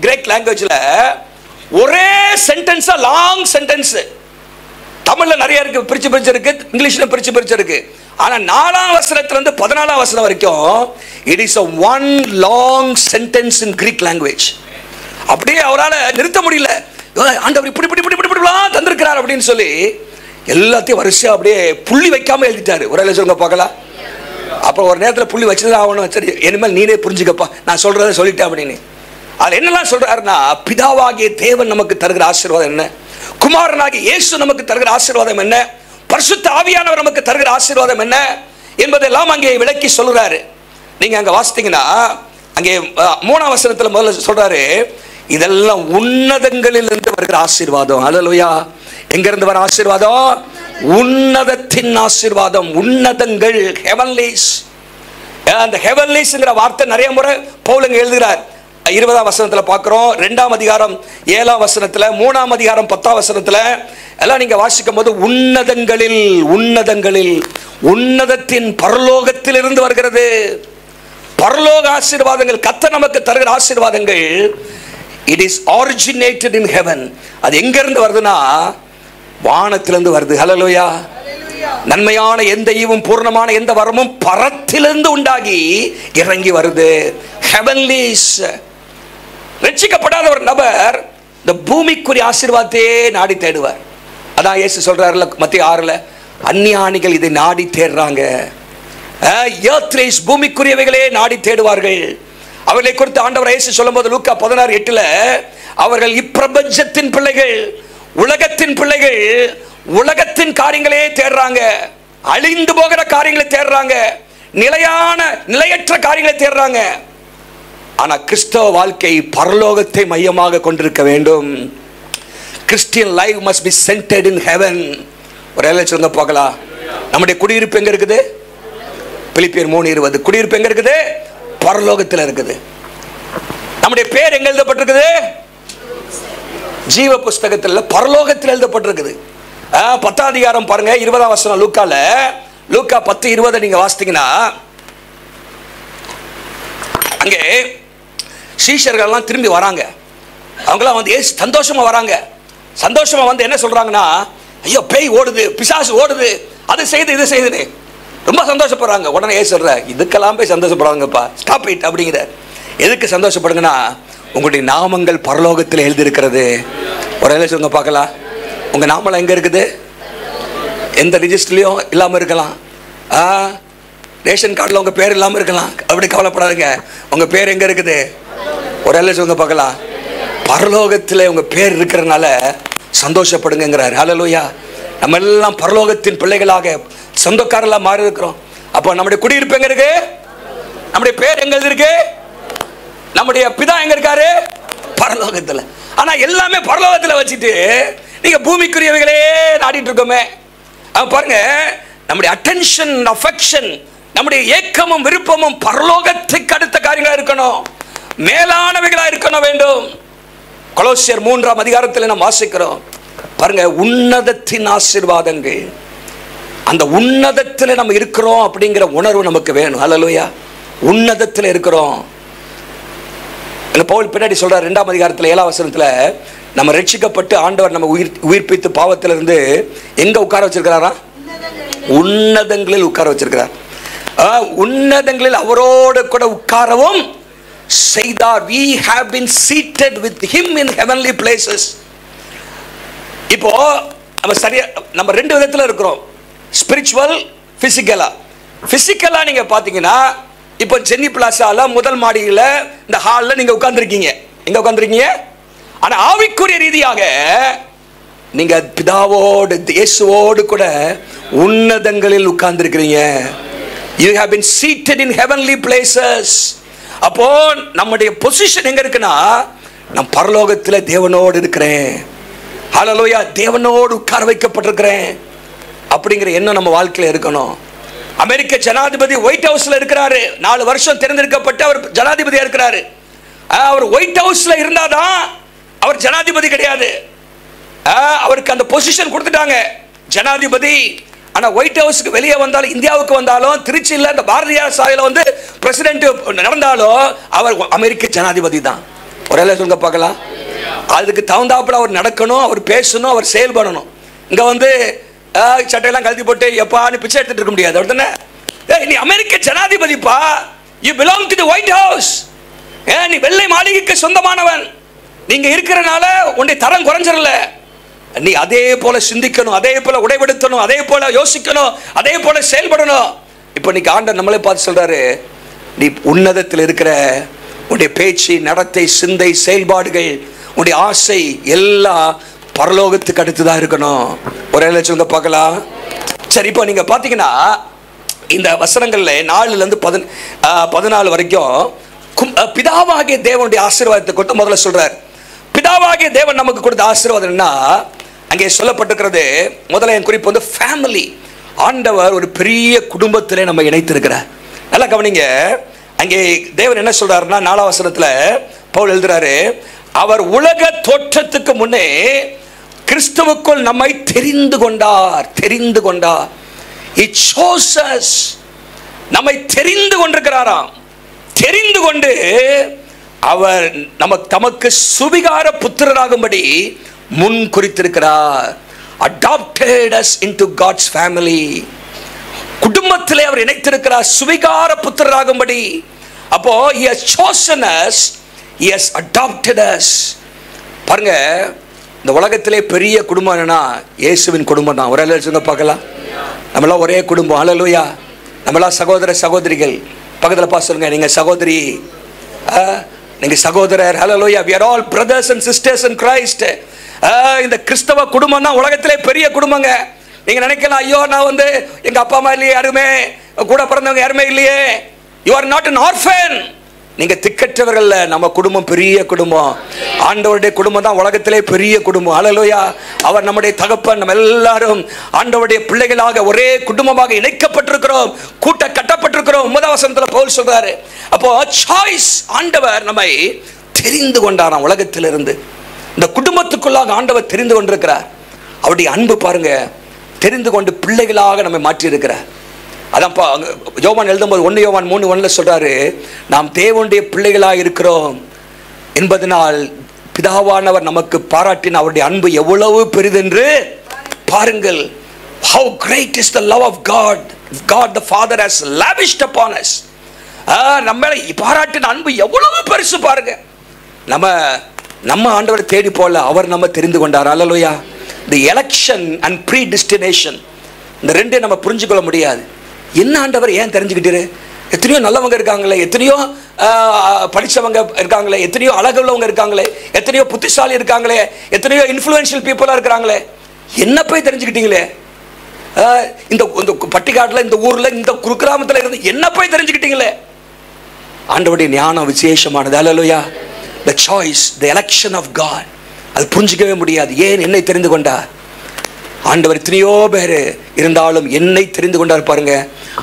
A: கிரேக் லாங்குவேஜ்ல ஒரே சென்டென்ஸா, லாங் சென்டென்ஸ். தமிழ்ல நிறைய இருக்கு, பிரிச்சு இருக்கு, இங்கிலீஷ்ல பிரிச்சு இருக்கு. ஆனா 4ஆம் வசனத்துல இருந்து 14ஆம் வசனம் வரைக்கும் it is a one long sentence in Greek language. அப்படியே அவரால் நிறுத்த முடியல. ஆண்டவர் இப்படி தந்திருக்கிறார் அப்படின்னு சொல்லி எல்லாத்தையும் வரிசையா அப்படியே புள்ளி வைக்காம எழுதிட்டாரு. ஒரு சொல்லுங்க பார்க்கலாம். அப்ப ஒரு நேரத்தில் புள்ளி வச்சுதான் ஆகணும். சரி, இனிமேல் நீனே புரிஞ்சுக்கப்பா, நான் சொல்றதை சொல்லிட்டேன் அப்படின்னு. அது என்னெல்லாம் சொல்றாருன்னா, பிதாவாகிய தேவன் நமக்கு தருகிற ஆசீர்வாதம் என்ன, குமாரனாகிய இயேசு நமக்கு தருகிற ஆசீர்வாதம் என்ன, பரிசுத்த ஆவியானவர் நமக்கு தருகிற ஆசீர்வாதம் என்ன என்பதெல்லாம் அங்கே விளக்கி சொல்றாரு. நீங்க அங்க வாசித்தீங்கன்னா அங்கே 3ஆம் வசனத்துல முதல்ல சொல்றாரு, இதெல்லாம் உன்னதங்களில் இருந்து வருகிற ஆசீர்வாதம். ஹல்லேலூயா. எங்க இருந்து வர ஆசீர்வாதம்? உன்னதத்தின் ஆசீர்வாதம். உன்னதங்கள், ஹெவன்லிஸ். அந்த ஹெவன்லிஸ்ங்கிற வார்த்தை நிறைய முறை பவுல் எழுதுகிறார். 20ஆம் வசனத்துல பார்க்கிறோம், 2ஆம் அதிகாரம் 7ஆம் வசனத்துல, 3ஆம் அதிகாரம் 10ஆம் வசனத்துல எல்லாம் நீங்க வாசிக்கும் போது உன்னதங்களில், உன்னதங்களில், உன்னதத்தின் பரலோகத்தில் இருந்து வருகிறது. பரலோக ஆசீர்வாதங்கள், கர்த்தர் நமக்கு தருகிற ஆசீர்வாதங்கள், it is originated in heaven. அது எங்க இருந்து வருதுன்னா வானத்திலிருந்து வருது. ஹல்லேலூயா. நன்மையான எந்த ஈவும் பூர்ணமான எந்த வரமும் பரத்திலிருந்து உண்டாகி இறங்கி வருது. ஹெவன்லிஸ். ரட்சிக்கப்படாத ஒரு நபர் இந்த பூமிக்குரிய ஆசீர்வாதத்தையே நாடி தேடுவார். அதான் இயேசு சொல்றாருல மத்திய 6ல், அந்நியானிகள் இதை நாடி தேடுறாங்க. பூமிக்குரியவைகளே நாடி தேடுவார்கள். அவர்களை குறித்து ஆண்டவர் இயேசு சொல்லும்போது லூக்கா 16:8 அவர்கள் இப்பிரபஞ்சத்தின் பிள்ளைகள், உலகத்தின் பிள்ளைகள், உலகத்தின் காரியங்களே தேடுறாங்க, அழிந்து போகிற காரியங்களை தேடுறாங்க, நிலையற்ற காரியங்களை தேடுறாங்க. ஆனா கிறிஸ்தவ வாழ்க்கை பரலோகத்தை மையமாக கொண்டிருக்க வேண்டும். Christian life must be centred in heaven. ஒரு எல்லை சொல்லுங்க பார்க்கலாம். நம்முடைய குடியிருப்பு எங்க இருக்குது? பிலிப்பியர் 3:20. குடியிருப்பு எங்க இருக்குது? பரலோகத்தில் இருக்குது. நம்முடைய பேர் எங்க எழுதப்பட்டிருக்குது? ஜீவ புஸ்தகத்தில் பரலோகத்தில் எழுதப்பட்டிருக்குது. 10ஆம் அதிகாரம் பாருங்க, 20ஆம் வசனம். லூக்கா 10:20 நீங்க வாசித்தீங்கன்னா அங்கே சீஷர்கள்லாம் திரும்பி வராங்க. அவங்களாம் வந்து சந்தோஷமா வராங்க. சந்தோஷமா வந்து என்ன சொல்றாங்கன்னா, ஐயோ பேய் ஓடுது, பிசாசு ஓடுது, அது செய்து இது செய்துன்னு ரொம்ப சந்தோஷப்படுறாங்க. உடனே சொல்ற, இதுக்கெல்லாம் போய் சந்தோஷப்படுறாங்கப்பா, ஸ்டாப் இட் அப்படிங்கிற. எதுக்கு சந்தோஷப்படுங்கன்னா, உங்களுடைய நாமங்கள் பரலோகத்தில் எழுதியிருக்கிறது. ஒரு வேலை சொல்லுங்க பார்க்கலாம். உங்க நாமெல்லாம் எங்க இருக்குது? எந்த ரிஜிஸ்டர்லயும் இல்லாம இருக்கலாம், ரேஷன் கார்டில் உங்க பேர் இல்லாம இருக்கலாம். அப்படி கவலைப்படாதுங்க. உங்க பேர் எங்க இருக்குது? ஒரு வேலை சொல்லுங்க பார்க்கலாம். பரலோகத்தில் உங்க பேர் இருக்கிறதுனால சந்தோஷப்படுங்கிறார். ஹல்லேலூயா. நம்ம எல்லாம் பரலோகத்தின் பிள்ளைகளாக சொந்தக்காரர்களாக மாறி இருக்கிறோம். அப்போ நம்முடைய குடியிருப்பு எங்க இருக்கு? நம்முடைய பேர் எங்க இருக்கு? நம்முடைய பிதா எங்க இருக்காரு? பரலோகத்தில். ஆனா எல்லாமே பரலோகத்தில் வச்சுட்டு நீங்க பூமிக்குரியவைகளே நாடிட்டு இருக்கோமே. பாருங்க, நம்முடைய அட்டென்ஷன், அஃபெக்ஷன், நம்முடைய ஏக்கமும் விருப்பமும் பரலோகத்துக்கு அடுத்த காரியங்களா இருக்கணும், மேலானவைகளா இருக்கணும் வேண்டும். கொலோசியர் 3ஆம் அதிகாரத்தில் நாம் வாசிக்கிறோம் பாருங்க, உன்னதத்தின் ஆசீர்வாதங்கள். அந்த உன்னதத்தில் நம்ம இருக்கிறோம் அப்படிங்கிற உணர்வு நமக்கு வேணும். ஹல்லேலூயா. உன்னதத்தில் இருக்கிறோம். பவுல் பின்னாடி சொல்றார் 2ஆம் அதிகாரத்தில் 7ஆம் வசனத்தில், நம்ம ரட்சிக்கப்பட்டு ஆண்டவர் நம்ம உயிர்ப்பித்து பாவத்திலிருந்து எங்க உட்கார வச்சிருக்கிறாரா? உன்னதங்களில் உட்கார வச்சிருக்கிறார். உன்னதங்களில் அவரோடு கூட உட்காரவும் செய்தார். We have been seated with him in heavenly places. இப்போ நம்ம ரெண்டு விதத்துல இருக்கிறோம், ஸ்பிரிச்சுவல், பிசிக்கலா. பிசிக்கலா நீங்க பாத்தீங்கன்னா, இப்போ ஜென்னி பிளாசால முதல் மாடியில இந்த ஹால்ல நீங்க உட்கார்ந்துருக்கீங்க. எங்க உட்கார்ந்துருக்கீங்க? ஆனா ஆவிக்குரிய ரீதியாக நீங்க பிதாவோடு, இயேசுவோடு கூட உன்னதங்களில் உட்கார்ந்திருக்கிறீங்க. You have been seated in heavenly places. அப்போ நம்முடைய பொசிஷன் எங்க இருக்குன்னா, நான் பரலோகத்தில் தேவனோடு இருக்கிறேன். ஹல்லேலூயா. தேவனோடு உட்கார வைக்கப்பட்டிருக்கிறேன் அப்படிங்கிற எண்ணம் நம்ம வாழ்க்கையில் இருக்கணும். அமெரிக்க ஜனாதிபதி ஒயிட் ஹவுஸ்ல இருக்கிறாரு. 4 வருஷம் தேர்ந்தெடுக்கப்பட்டு அவர் ஜனாதிபதியா இருக்கிறாரு. அவர் ஒயிட் ஹவுஸ்ல இருந்தாதான் அவர் ஜனாதிபதி கிடையாது. அவருக்கு அந்த பொசிஷன் கொடுத்துட்டாங்க, ஜனாதிபதி. ஆனா ஒயிட் ஹவுஸ்க்கு வெளியே வந்தாலும், இந்தியாவுக்கு வந்தாலும், திருச்சியில் இந்த பாரதியார் சாலையில் வந்து பிரசிடென்ட் நடந்தாலும் அவர் அமெரிக்க ஜனாதிபதி தான். ஒரு சொல்லுங்க பார்க்கலாம். அதுக்கு தகுந்தாப்புல அவர் நடக்கணும், அவர் பேசணும், அவர் செயல்படணும். இங்க வந்து சட்டையெல்லாம் கழட்டி போட்டு எப்பான்னு பிச்சை எடுத்துட்டு இருக்க முடியாது. அப்படித்தானே? நீ அமெரிக்க ஜனாதிபதிப்பா, you belong to the White House. நீ வெள்ளை மாளிகைக்கு சொந்தமானவன். நீங்க இருக்கிறனால உன்னுடைய தரம் குறைஞ்சிடல. நீ அதே போல சிந்திக்கணும், அதே போல உடைபடுத்தணும், அதே போல யோசிக்கணும், அதே போல செயல்படணும். இப்போ நீங்க ஆண்டவர் நம்மளே பார்த்து சொல்றாரு, நீ உன்னதத்தில் இருக்கிற உன்னுடைய பேச்சு, நடத்தை, சிந்தை, செயல்பாடுகள், உன்னுடைய ஆசை எல்லாம் பரலோகத்துக்கு அடுத்துதான் இருக்கணும். ஒரே சொல்லுங்க பார்க்கலாம். சரி, இப்போ நீங்க பாத்தீங்கன்னா இந்த வசனங்கள்ல 4லேருந்து 14 வரைக்கும் பிதாவாகிய தேவனுடைய ஆசீர்வாதத்தை கொடுத்து முதல்ல சொல்றார். பிதாவாகிய தேவன் நமக்கு கொடுத்த ஆசீர்வாதம் என்ன அங்கே சொல்லப்பட்டிருக்கிறது. முதல்ல என் குறிப்பு வந்து ஃபேமிலி. ஆண்டவர் ஒரு பெரிய குடும்பத்திலே நம்ம இணைத்திருக்கிறார். நல்லா கவனிங்க. அங்கே தேவன் என்ன சொல்றாருன்னா, 4ஆம் வசனத்துல பவுல் எழுதுறாரு, அவர் உலக தோற்றத்துக்கு முன்னே கிறிஸ்துவுக்குள் நம்மை தெரிந்து கொண்டார். தெரிந்து கொண்டார். He chose us. நம்மை தெரிந்து கொண்டிருக்கிறாராம். தெரிந்து கொண்டு அவர் தமக்கு சுவிகார புத்திரராகும்படி முன் குறித்திருக்கிறார். Adopted us into God's family. குடும்பத்திலே அவர் இணைத்திருக்கிறார், சுவிகார புத்திரராகும்படி. அப்போ he has chosen us, he has adopted us. பாருங்க, இந்த உலகத்திலே பெரிய குடும்பம் என்னன்னா இயேசுவின் குடும்பம் தான். ஒரு சொல்லுங்க பார்க்கலாம். நம்மளாம் ஒரே குடும்பம். ஹல்லேலூயா. நம்மளாம் சகோதர சகோதரிகள். பக்கத்தில் பார்த்து சொல்லுங்க, நீங்க சகோதரி, நீங்க சகோதரர். ஹல்லேலூயா. we are all brothers and sisters in Christ. இந்த கிறிஸ்தவ குடும்பம் தான் உலகத்திலே பெரிய குடும்பங்க. நீங்க நினைக்கலாம், ஐயோ நான் எங்க அப்பா அம்மா இல்லையே, யாருமே கூட பிறந்தவங்க யாருமே இல்லையே. you are not an orphan. நீங்க திக்கற்றவர்கள். நம்ம குடும்பம் பெரிய குடும்பம். ஆண்டவருடைய குடும்பம் தான் உலகத்திலே பெரிய குடும்பம். ஹல்லேலூயா. அவர் நம்முடைய தகப்பன். நம்ம எல்லாரும் ஆண்டவருடைய பிள்ளைகளாக ஒரே குடும்பமாக இணைக்கப்பட்டிருக்கிறோம், கூட்ட கட்டப்பட்டிருக்கிறோம். 9ஆம் வசனத்துல பவுல் சொல்றாரு. அப்போ சாய்ஸ், ஆண்டவர் நம்மை தெரிந்து கொண்டாராம் உலகத்திலிருந்து. இந்த குடும்பத்துக்குள்ளாக ஆண்டவர் தெரிந்து கொண்டிருக்கிறார். அவருடைய அன்பு பாருங்க, தெரிந்து கொண்டு பிள்ளைகளாக நம்மை மாற்றி இருக்கிறார். அதான் யோவான் எழுதும்போது 1 யோவான் 3:1 சொல்றாரு, நாம் தேவனுடைய பிள்ளைகளாக இருக்கிறோம் என்பதனால் பிதாவானவர் நமக்கு பாராட்டின அவருடைய அன்பு எவ்வளவு பெரிதென்று பாருங்கள். How great is the love of God. God the Father has lavished upon us. நம்மளை பாராட்டின அன்பு எவ்வளவு பெருசு பாருங்க. நம்ம ஆண்டவரை தேடி போல, அவர் நம்ம தெரிந்து கொண்டார். ஹல்லேலூயா. The election and predestination, இந்த ரெண்டே நம்ம புரிஞ்சுக்கொள்ள முடியாது. என்ன ஆண்டவர் ஏன் தெரிஞ்சுக்கிட்டாரு? எத்தனையோ நல்லவங்க இருக்காங்களே, எத்தனையோ படித்தவங்க இருக்காங்களே, எத்தனையோ அழகுள்ளவங்க இருக்காங்களே, எத்தனையோ புத்திசாலி இருக்காங்களே, எத்தனையோ இன்ஃப்ளூயன்ஷியல் பீப்புளாக இருக்கிறாங்களே, என்ன போய் தெரிஞ்சுக்கிட்டீங்களே? இந்த பட்டிக்காட்டில், இந்த ஊரில், இந்த குக்கிராமத்தில் இருந்து என்ன போய் தெரிஞ்சுக்கிட்டீங்களே? ஆண்டவருடைய ஞானம் விசேஷமானது. ஹல்லேலூயா. The choice, the election of God, அது புரிஞ்சிக்கவே முடியாது. ஏன் என்னை தெரிந்து கொண்டார்? ஆண்டவர் எத்தனையோ பேர் இருந்தாலும் என்னை தெரிந்து கொண்டார் பாருங்க.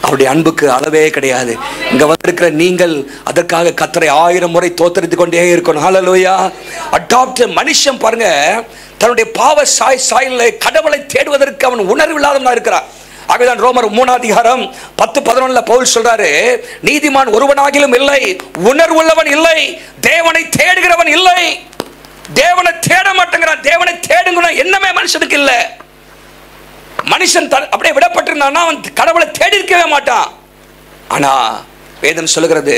A: அவருடைய அன்புக்கு அளவே கிடையாது. இங்க வந்திருக்கிற நீங்கள் அதற்காக கர்த்தரை 1000 முறை தோத்தரித்து கொண்டே இருக்கணும். ஹல்லேலூயா. அடாப்ட் மனுஷன் பாருங்க, தன்னுடைய பாவ சாயலில் கடவுளை தேடுவதற்கு அவன் உணர்வு இல்லாதவனா இருக்கிறான். ஆகவேதான் ரோமர் 3:10-11 பவுல் சொல்றாரு, நீதிமான் ஒருவனாகிலும் இல்லை, உணர்வுள்ளவன் இல்லை, தேவனை தேடுகிறவன் இல்லை. தேவனை தேட மாட்டேங்கிறான். தேவனை தேடுங்க என்னமே மனுஷனுக்கு இல்ல. மனுஷன் அப்படியே விடப்பட்டிருந்தான்னா அவன் கடவுளை தேடி இருக்கவே மாட்டான். ஆனா வேதம் சொல்லுகிறது,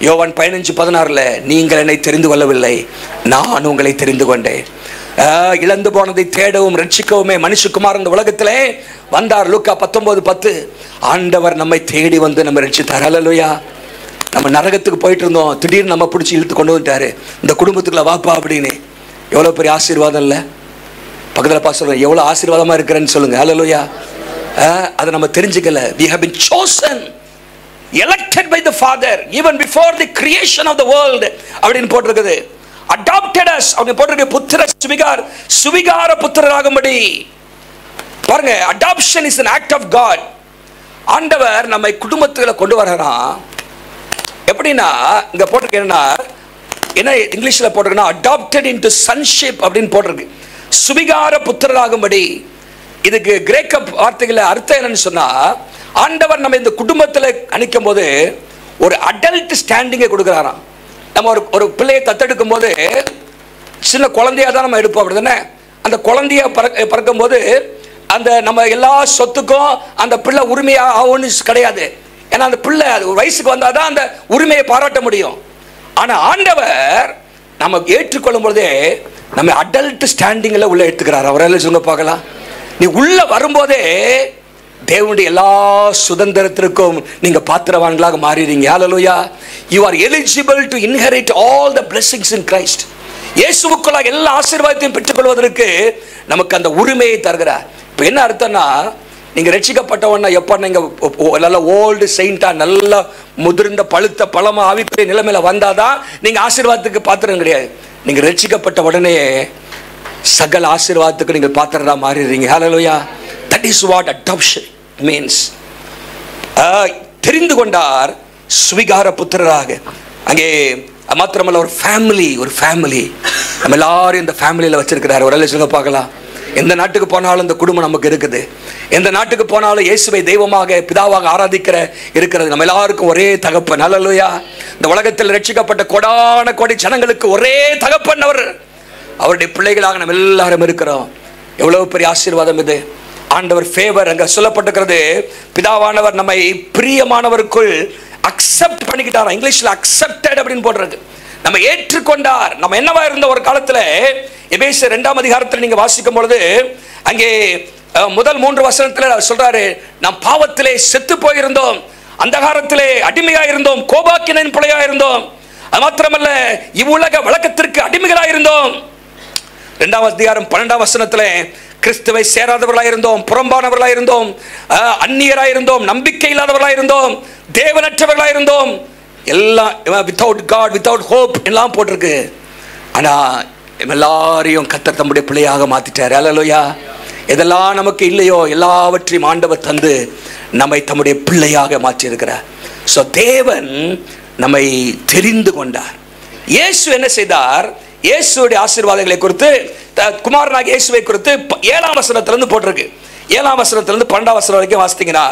A: யோவான் 15:16, நீங்கள் என்னை தெரிந்து கொள்ளவில்லை, நான் உங்களை தெரிந்து கொண்டேன். இழந்து போனதை தேடவும் ரட்சிக்கவுமே மனுஷகுமார் இந்த உலகத்திலே வந்தார். லூக்கா 19:10. ஆண்டவர் நம்மை தேடி வந்து நம்ம ரட்சித்தார். ஹல்லேலூயா. நம்ம நரகத்துக்கு போயிட்டு இருந்தோம், திடீர்னு நம்ம பிடிச்சி இழுத்து கொண்டு வந்துட்டாரு. இந்த குடும்பத்துக்குள்ள வாப்பா அப்படின்னு. எவ்வளோ பெரிய ஆசீர்வாதம் இல்லை? பக்கத்தில் பார்த்து சொல்லுங்க, எவ்வளோ ஆசீர்வாதமாக இருக்கிறேன்னு சொல்லுங்க. ஹல்லேலூயா. அதை நம்ம தெரிஞ்சுக்கல. We have been chosen, elected by the Father even before the creation of the world அப்படின்னு போட்டிருக்குது. Adopted us அப்படின்னு போட்டிருக்கு. புத்திர சுவிகார புத்திரராகும்படி பாருங்க. adoption is an act of God. ஆண்டவர் நம்மை குடும்பத்துல கொண்டு வர்றாராம். எப்படின்னா இங்க போட்டிருக்கேன்னா, என்ன இங்கிலீஷ்ல போட்டிருக்குன்னா adopted into sonship அப்படின்னு போட்டிருக்கு. சுவிகார புத்திரராகும்படி. இதுக்கு கிரேக்க வார்த்தைகளை அர்த்தம் என்னன்னு சொன்னா, ஆண்டவர் நம்ம இந்த குடும்பத்தில் அணிக்கும் போது ஒரு அடல்ட் ஸ்டாண்டிங்கை கொடுக்குறாராம். நம்ம ஒரு பிள்ளையை தத்தெடுக்கும் போது சின்ன குழந்தையா தான் நம்ம எடுப்போம், அப்படி தானே? அந்த குழந்தைய பறக்கும் போது அந்த நம்ம எல்லா சொத்துக்கும் அந்த பிள்ளை உரிமையா ஆகும்னு கிடையாது. ஏன்னா அந்த பிள்ளை ஒரு வயசுக்கு வந்தாதான் அந்த உரிமையை பாராட்ட முடியும். ஆனா ஆண்டவர் நம்ம ஏற்றுக்கொள்ளும் பொழுதே நம்ம அடல்ட் ஸ்டாண்டிங்ல உள்ள எடுத்துக்கிறார். அவரால் சொல்லுங்க பார்க்கலாம். நீ உள்ள வரும்போதே தேவனுடைய எல்லா சுதந்திரத்திற்கும் நீங்க பாத்திரவான்களாக மாறிடுறீங்க. ஹல்லேலூயா. You are eligible to inherit all the blessings in Christ. இயேசுவுக்குள்ளாக எல்லா ஆசீர்வாதத்தையும் பெற்றுக்கொள்வதற்கு நமக்கு அந்த உரிமையை தருகிறார். இப்போ என்ன அர்த்தம்னா, நீங்க ரட்சிக்கப்பட்டவன்னா எப்ப நீங்க நல்ல ஓல்டு செயின்டா, நல்ல முதிர்ந்த பழுத்த பழமா ஆவிக்குரிய நிலைமையில வந்தாதான் நீங்க ஆசீர்வாதத்துக்கு பாத்திரம் கிடையாது. நீங்க ரட்சிக்கப்பட்ட உடனே சகல ஆசீர்வாதத்துக்கு நீங்கள் பாத்திரரா மாறிடுறீங்க. ஹல்லேலூயா. That is what adoption means. தெரிந்து கொண்டார் சுவிகார புத்திரராக. அங்கே மாத்திரமல்ல, ஒரு ஃபேமிலி நம்ம எல்லாரும் இந்த ஃபேமிலியில வச்சிருக்கிறார். ஒரு சொல்ல பார்க்கலாம். எந்த நாட்டுக்கு போனாலும் இந்த குடும்பம் நமக்கு இருக்குது. எந்த நாட்டுக்கு போனாலும் இயேசுவை தெய்வமாக பிதாவாக ஆராதிக்கிற இருக்கிறது. நம்ம எல்லாருக்கும் ஒரே தகப்பன். ஹல்லேலூயா. இந்த உலகத்தில் ரட்சிக்கப்பட்ட கோடான கோடி ஜனங்களுக்கு ஒரே தகப்பன் அவர். அவருடைய பிள்ளைகளாக நம்ம எல்லாரும் இருக்கிறோம். எவ்வளவு பெரிய ஆசீர்வாதம் இது. ஆண்டவர் ஃபேவர் அங்க சொல்லப்பட்டிருக்கிறது. பிதாவானவர் நம்மை பிரியமானவருக்குள் அக்செப்ட் பண்ணிக்கிட்டார். இங்கிலீஷ்ல அக்செப்டட் அப்படின்னு போடுறது. நம்ம ஏற்றுக்கொண்டார். நம்ம என்னவா இருந்த ஒரு காலத்துல எபேசியர் 2ஆம் அதிகாரத்தில் நீங்க வாசிக்கும் பொழுது அங்கே முதல் 3 வசனத்தில் சொல்றாரு, நாம் பாவத்திலே செத்து போயிருந்தோம், அந்தகாரத்திலே அடிமையா இருந்தோம், கோபாக்கினின் பிள்ளையா இருந்தோம், அது மாத்திரமல்ல இவ்வுலக வழக்கத்திற்கு அடிமைகளா இருந்தோம். 2ஆம் அதிகாரம் 12ஆம் வசனத்தில் கிறிஸ்துவை சேராதவர்களாக இருந்தோம், புறம்பானவர்களாக இருந்தோம், அந்நியராக இருந்தோம், நம்பிக்கை இல்லாதவர்களாக இருந்தோம், தேவனற்றவர்களாக இருந்தோம், எல்லாம் வித்தவுட் காட் வித்தவுட் ஹோப் எல்லாம் போட்டிருக்கு. ஆனா எல்லாரையும் கர்த்தர் தம்முடைய பிள்ளையாக மாத்திட்டார். அல்லேலூயா. எதெல்லாம் நமக்கு இல்லையோ எல்லாவற்றையும் ஆண்டவர் தந்து நம்மை தம்முடைய பிள்ளையாக மாற்றி இருக்கிறார். ஸோ தேவன் நம்மை தெரிந்து கொண்டார். இயேசு என்ன செய்தார்? இயேசுடைய ஆசீர்வாதங்களை குறித்து, குமாரனாக இயேசுவை குறித்து 7ஆம் வசனத்திலிருந்து போட்டிருக்கு. 7ஆம் வசனத்திலிருந்து 12ஆம் வசனம் வரைக்கும் வாசித்தீங்கன்னா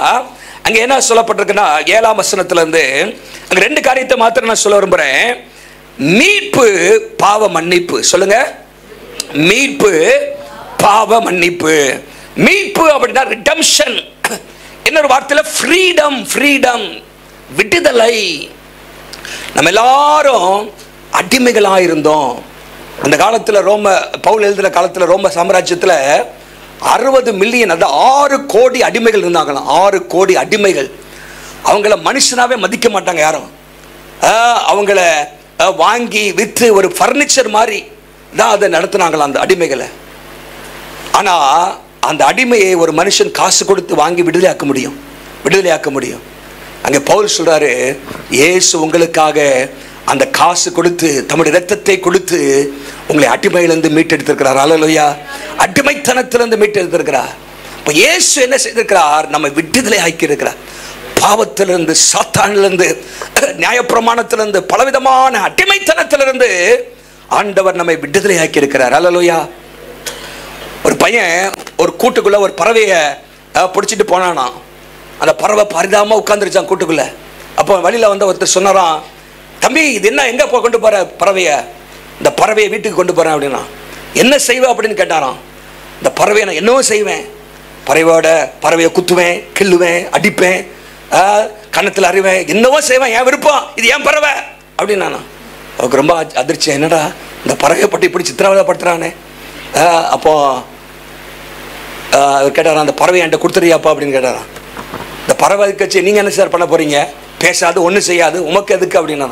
A: அங்க என்ன சொல்லப்பட்டிருக்குன்னா, 7ஆம் வசனத்திலிருந்து அங்க 2 காரியத்தை மாத்திரம் நான் சொல்ல விரும்புறேன். மீட்பு, பாவ மன்னிப்பு. சொல்லுங்க, மீட்பு, பாவ மன்னிப்பு. மீட்பு அப்படின்னா ரிடம்ஷன். இன்னொரு வார்த்தையில ஃப்ரீடம், ஃப்ரீடம் விடுதலை. நம்ம எல்லாரும் அடிமைகளாக இருந்தோம். அந்த காலத்தில் பவுல் எழுதுகிற காலத்தில் ரோம சாம்ராஜ்யத்தில் 60 மில்லியன், அது 6 கோடி அடிமைகள் இருந்தாங்களாம். 6 கோடி அடிமைகள். அவங்கள மனுஷனாவே மதிக்க மாட்டாங்க யாரும். அவங்கள வாங்கி விற்று ஒரு ஃபர்னிச்சர் மாதிரி தான் அதை நடத்தினாங்களாம் அந்த அடிமைகளை. ஆனா அந்த அடிமையை ஒரு மனுஷன் காசு கொடுத்து வாங்கி விடுதலையாக்க முடியும், விடுதலையாக்க முடியும். அங்கே பவுல் சொல்றாரு, இயேசு உங்களுக்காக அந்த காசு கொடுத்து தம்முடைய இரத்தத்தை கொடுத்து உங்களை அடிமையிலிருந்து மீட்டெடுத்திருக்கிறார். அல்லேலூயா. அடிமைத்தனத்திலிருந்து மீட்டெடுத்திருக்கிறார். இப்போ இயேசு என்ன செய்திருக்கிறார்? நம்ம விடுதலை ஆக்கி இருக்கிறார். பாவத்திலிருந்து, சாத்தானிலிருந்து, நியாயப்பிரமாணத்திலிருந்து, பலவிதமான அடிமைத்தனத்திலிருந்து ஆண்டவர் நம்மை விடுதலை ஆக்கி இருக்கிறார். அல்லேலூயா. ஒரு பையன் ஒரு கூட்டுக்குள்ள ஒரு பறவையை பிடிச்சிட்டு போனானா. அந்த பறவை பரிதாபமா உட்கார்ந்துருச்சான் கூட்டுக்குள்ள. அப்போ வழியில வந்து ஒருத்தர் சொன்னாராம், தம்பி இது என்ன, எங்க கொண்டு போற பறவைய? இந்த பறவையை வீட்டுக்கு கொண்டு போறேன் அப்படின்னா. என்ன செய்வேன் அப்படின்னு கேட்டாராம். இந்த பறவையை நான் என்னவோ செய்வேன், பறவையை குத்துவேன், கிள்ளுவேன், அடிப்பேன், கன்னத்தில் அறிவேன், என்னவோ செய்வேன், என் விருப்பம், இது என் பறவை அப்படின்னு. அவருக்கு ரொம்ப அதிர்ச்சி. என்னடா இந்த பறவையை பற்றி இப்படி சித்திரவதைப்படுத்துறானே. அப்போ அவர் கேட்டாராம், அந்த பறவை என்கிட்ட கொடுத்துறியாப்பா அப்படின்னு கேட்டாராம். இந்த பறவை கட்சி நீங்கள் என்ன சார் பண்ண போறீங்க? பேசாது, ஒன்றும் செய்யாது, உமக்கு எதுக்கு அப்படின்னா.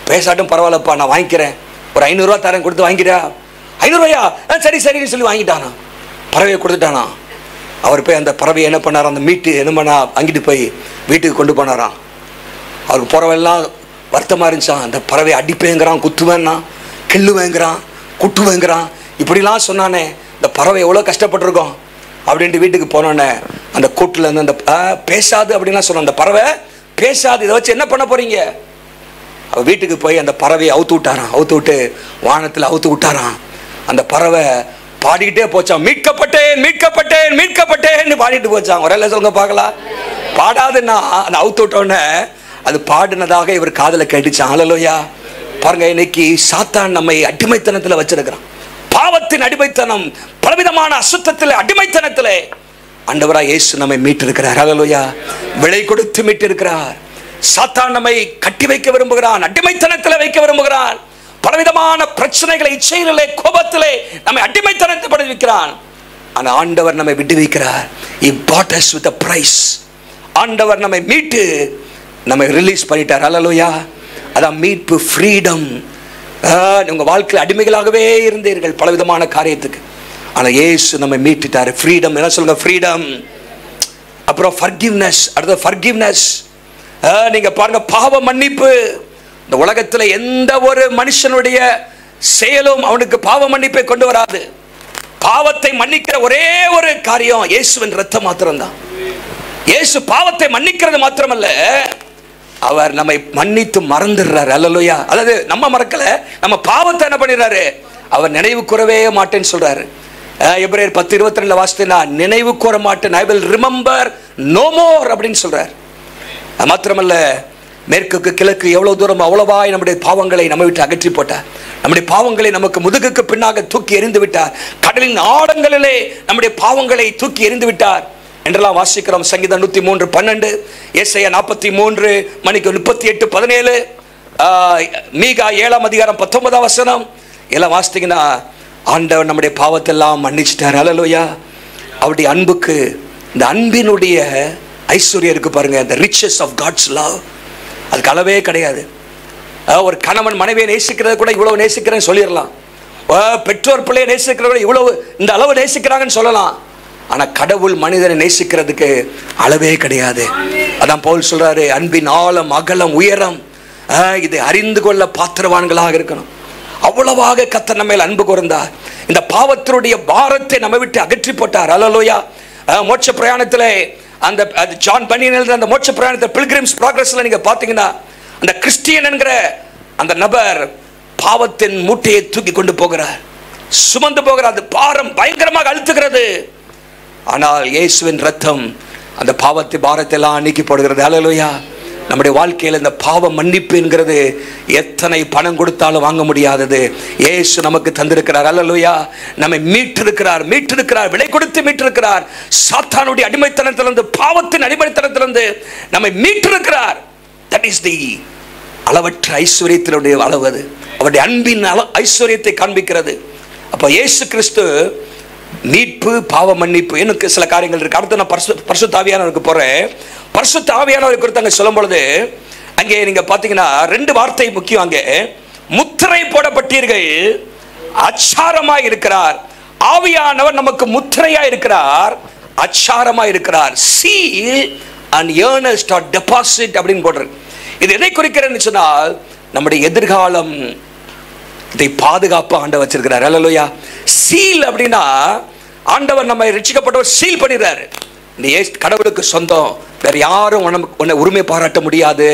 A: பேசாட்டும் பரவாயில்லப்பா, நான் வாங்கிக்கிறேன், ஒரு 500 ரூபா தரேன், கொடுத்து வாங்கிக்கிறா. 500 ரூபாயா? சரி சரின்னு சொல்லி வாங்கிட்டானா, பறவையை கொடுத்துட்டானா. அவர் போய் அந்த பறவையை என்ன பண்ணாராம், அந்த மீட்டு என்ன பண்ணா வாங்கிட்டு போய் வீட்டுக்கு கொண்டு போனாராம். அவருக்கு போறவெல்லாம் வருத்தமாக இருந்துச்சான். அந்த பறவையை அடிப்பேங்கிறான், குத்துவேன்னா, கிள்ளுவேங்கிறான், குட்டுவேங்கிறான், இப்படிலாம் சொன்னானே, இந்த பறவை எவ்வளோ கஷ்டப்பட்டிருக்கோம் அப்படின்ட்டு வீட்டுக்கு போனோன்னே அந்த கூட்டில் இருந்து அந்த பேசாது அப்படின்லாம் சொன்ன அந்த பறவை பேசாது, இதை வச்சு என்ன பண்ண போறீங்க? அவர் வீட்டுக்கு போய் அந்த பறவையை அவுத்து விட்டாராம். அவுத்து விட்டு வானத்தில் அவுத்து விட்டாராம். அந்த பறவை பாடிக்கிட்டே போச்சான், மீட்கப்பட்டேன் மீட்கப்பட்டேன் மீட்கப்பட்டேன்னு பாடிட்டு போச்சான். ஒரு சொல்லுங்க பார்க்கலாம். பாடாதுன்னா அந்த அவுத்து விட்டோன்னே அது பாடினதாக இவர் காதல கேட்டுச்சான். அல்லேலூயா. பாருங்க, இன்னைக்கு சாத்தான் நம்மை அடிமைத்தனத்தில் வச்சிருக்கிறான். பாவத்தின் அடிமைத்தனம், பலவிதமான அசுத்தத்தில், அடிமைத்தனத்தில் ஆண்டவராய் இயேசு நம்மை மீட்டிருக்கிறார். அல்லேலூயா. விலை கொடுத்து மீட்டிருக்கிறார். சாத்தான் நம்மை கட்டி வைக்க விரும்புகிறான், அடிமைத்தனத்தில் வைக்க விரும்புகிறான். பலவிதமான பிரச்சனைகளை, இச்சைகளிலே, கோபத்திலே நம்மை அடிமைத்தனத்தை வைக்கிறான். ஆனால் ஆண்டவர் நம்மை விடுவிக்கிறார். He bought us with a price. ஆண்டவர் நம்மை மீட்டு நம்மை ரிலீஸ் பண்ணிட்டார். அல்லேலூயா. அதான் மீட்பு, ஃப்ரீடம். உங்க வாழ்க்கையில் அடிமைகளாகவே இருந்தீர்கள் பலவிதமான காரியத்துக்கு. ஆனால் இயேசு நம்மை மீட்டுட்டார். ஃப்ரீடம். என்ன சொல்லுங்க? ஃப்ரீடம். அப்புறம் ஃபர்கிவ்னஸ். அடுத்த ஃபர்கிவ்னஸ். நீங்க பாருங்க, பாவ மன்னிப்பு. இந்த உலகத்தில் எந்த ஒரு மனுஷனுடைய செயலும் அவனுக்கு பாவ மன்னிப்பை கொண்டு வராது. பாவத்தை மன்னிக்கிற ஒரே ஒரு காரியம் இயேசுவின் ரத்தம் மாத்திரம்தான். இயேசு பாவத்தை மன்னிக்கிறது மாத்திரமல்ல, அவர் நம்மை மன்னித்து மறந்துடுறாரு. அல்லேலூயா. அதாவது நம்ம மறக்கல, நம்ம பாவத்தை என்ன பண்ணிடுறாரு? அவர் நினைவு கூறவே மாட்டேன்னு சொல்றாரு. எபிரேயர் 10:22 வாசித்தேன்னா, நினைவு கூற மாட்டேன், I will remember no more அப்படின்னு சொல்றார். மாத்திரமல்ல, மேற்குக்கு கிழக்கு எவ்வளவு தூரம் அவ்வளவாய் நம்முடைய பாவங்களை நம்ம விட்டு அகற்றி போட்டார். நம்முடைய பாவங்களை நமக்கு முதுகுக்கு பின்னாக தூக்கி எறிந்து விட்டார். கடலின் ஆழங்களிலே நம்முடைய பாவங்களை தூக்கி எறிந்து விட்டார் என்றெல்லாம் வாசிக்கிறோம். சங்கீதம் 103:12, ஏசாயா 43:38-17, மீகா 7ஆம் அதிகாரம் 19ஆம் வசனம் எல்லாம் வாசித்தீங்கன்னா ஆண்டவர் நம்முடைய பாவத்தெல்லாம் மன்னிச்சிட்டார். ஹல்லேலூயா. அவருடைய அன்புக்கு, இந்த அன்பினுடைய ஐஸ்வர்யம் இருக்கு பாருங்க, the riches of God's love, அதுக்கு அளவே கிடையாது. ஒரு கணவன் மனைவியை நேசிக்கிறது கூட இவ்வளவு நேசிக்கிறேன்னு சொல்லிடலாம். பெற்றோர் பிள்ளையை நேசிக்கிறத இவ்வளவு இந்த அளவு நேசிக்கிறாங்கன்னு சொல்லலாம். ஆனா கடவுள் மனிதனை நேசிக்கிறதுக்கு அளவே கிடையாது. அதான் பவுல் சொல்றாரு, அன்பின் ஆழம் அகலம் உயரம் இதை அறிந்து கொள்ள பாத்திரவான்களாக இருக்கணும். அவ்வளவாக கர்த்தர் நம்ம மேல் அன்பு கூர்ந்தார். இந்த பாவத்தினுடைய பாரத்தை நம்ம விட்டு அகற்றி போட்டார். ஹல்லேலூயா. மோட்ச பிரயாணத்தில் அந்த ஜான் பனியன் எழுதுற அந்த மோட்ச பிரயாணத்தில் பில்கிரிம்ஸ் ப்ராக்ரஸ்ல நீங்க பாத்தீங்கன்னா, அந்த கிறிஸ்டியன் என்கிற அந்த நபர் பாவத்தின் மூட்டையை தூக்கி கொண்டு போகிறார், சுமந்து போகிறார். அது பாரம் பயங்கரமாக அழுத்துகிறது. ஆனால் இயேசுவின் ரத்தம் அந்த பாவத்தை பாரத்தை எல்லாம் நீக்கி போடுகிறது. ஹல்லேலூயா. நம்முடைய வாழ்க்கையில் இந்த பாவ மன்னிப்பு என்கிறது எத்தனை பணம் கொடுத்தாலும் வாங்க முடியாதது. இயேசு நமக்கு தந்திருக்கிறார். ஹல்லேலூயா. நம்மை மீட்டிருக்கிறார், விலை கொடுத்து மீட்டிருக்கிறார். சாத்தானுடைய அடிமைத்தனத்திலிருந்து, பாவத்தின் அடிமைத்தனத்திலிருந்து நம்மை மீட்டிருக்கிறார். தட் இஸ் தி அளவற்ற ஐஸ்வர்யத்தினுடைய அளவு. அது அவருடைய அன்பின் ஐஸ்வர்யத்தை காண்பிக்கிறது. அப்போ இயேசு கிறிஸ்து மீட்பு, பாவ மன்னிப்பு, எனக்கு சில காரியங்கள் இருக்கு. அடுத்து நான் பரிசுத்த ஆவியானவருக்கு போறேன். பரிசுத்த ஆவியானவரை குறித்து அங்கே சொல்லும் பொழுது அங்கே நீங்க பாத்தீங்கன்னா 2 வார்த்தை முக்கியம். அங்கே முத்திரை போடப்பட்டீர்கள், அச்சாரமாய் இருக்கிறார். ஆவியானவர் நமக்கு முத்திரையா இருக்கிறார், அச்சாரமா இருக்கிறார். Seal and earnest or deposit அப்படின்னு போடுறது. இது எதை குறிக்கிறேன்னு சொன்னால், நம்முடைய எதிர்காலம் இதை பாதுகாப்பு ஆண்டவர் வச்சிருக்கிறார். ஹல்லேலூயா. சீல் அப்படின்னா ஆண்டவர் நம்ம ரட்சிக்கப்பட்டவர் சீல் பண்ணிடுறாரு. நீ கடவுளுக்கு சொந்தம், வேற யாரும் உன்னை உரிமை பாராட்ட முடியாது.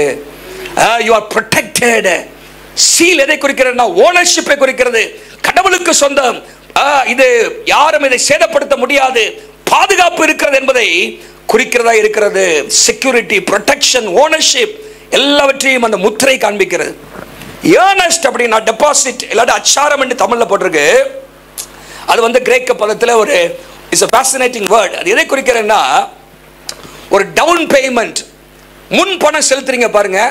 A: you are protected. சீல் எதை குறிக்கிறது? ஓனர்ஷிப்பை குறிக்கிறது. கடவுளுக்கு சொந்தம், இது யாரும் இதை சேதப்படுத்த முடியாது, பாதுகாப்பு இருக்கிறது என்பதை குறிக்கிறதா இருக்கிறது. செக்யூரிட்டி, ப்ரொடெக்ஷன், ஓனர்ஷிப் எல்லாவற்றையும் அந்த முத்திரை காண்பிக்கிறது. ஏர்னஸ்ட் அப்படின்னா டெபாசிட், இல்லாட்டி அச்சாரம் என்று தமிழ்ல போட்டிருக்கு. அது கிரேக்க பதத்தில் ஒரு இட்ஸ் a fascinating word. அது எதை குறிக்கிறேன்னா, ஒரு டவுன் பேமெண்ட், முன் பணம் செலுத்துறீங்க பாருங்க.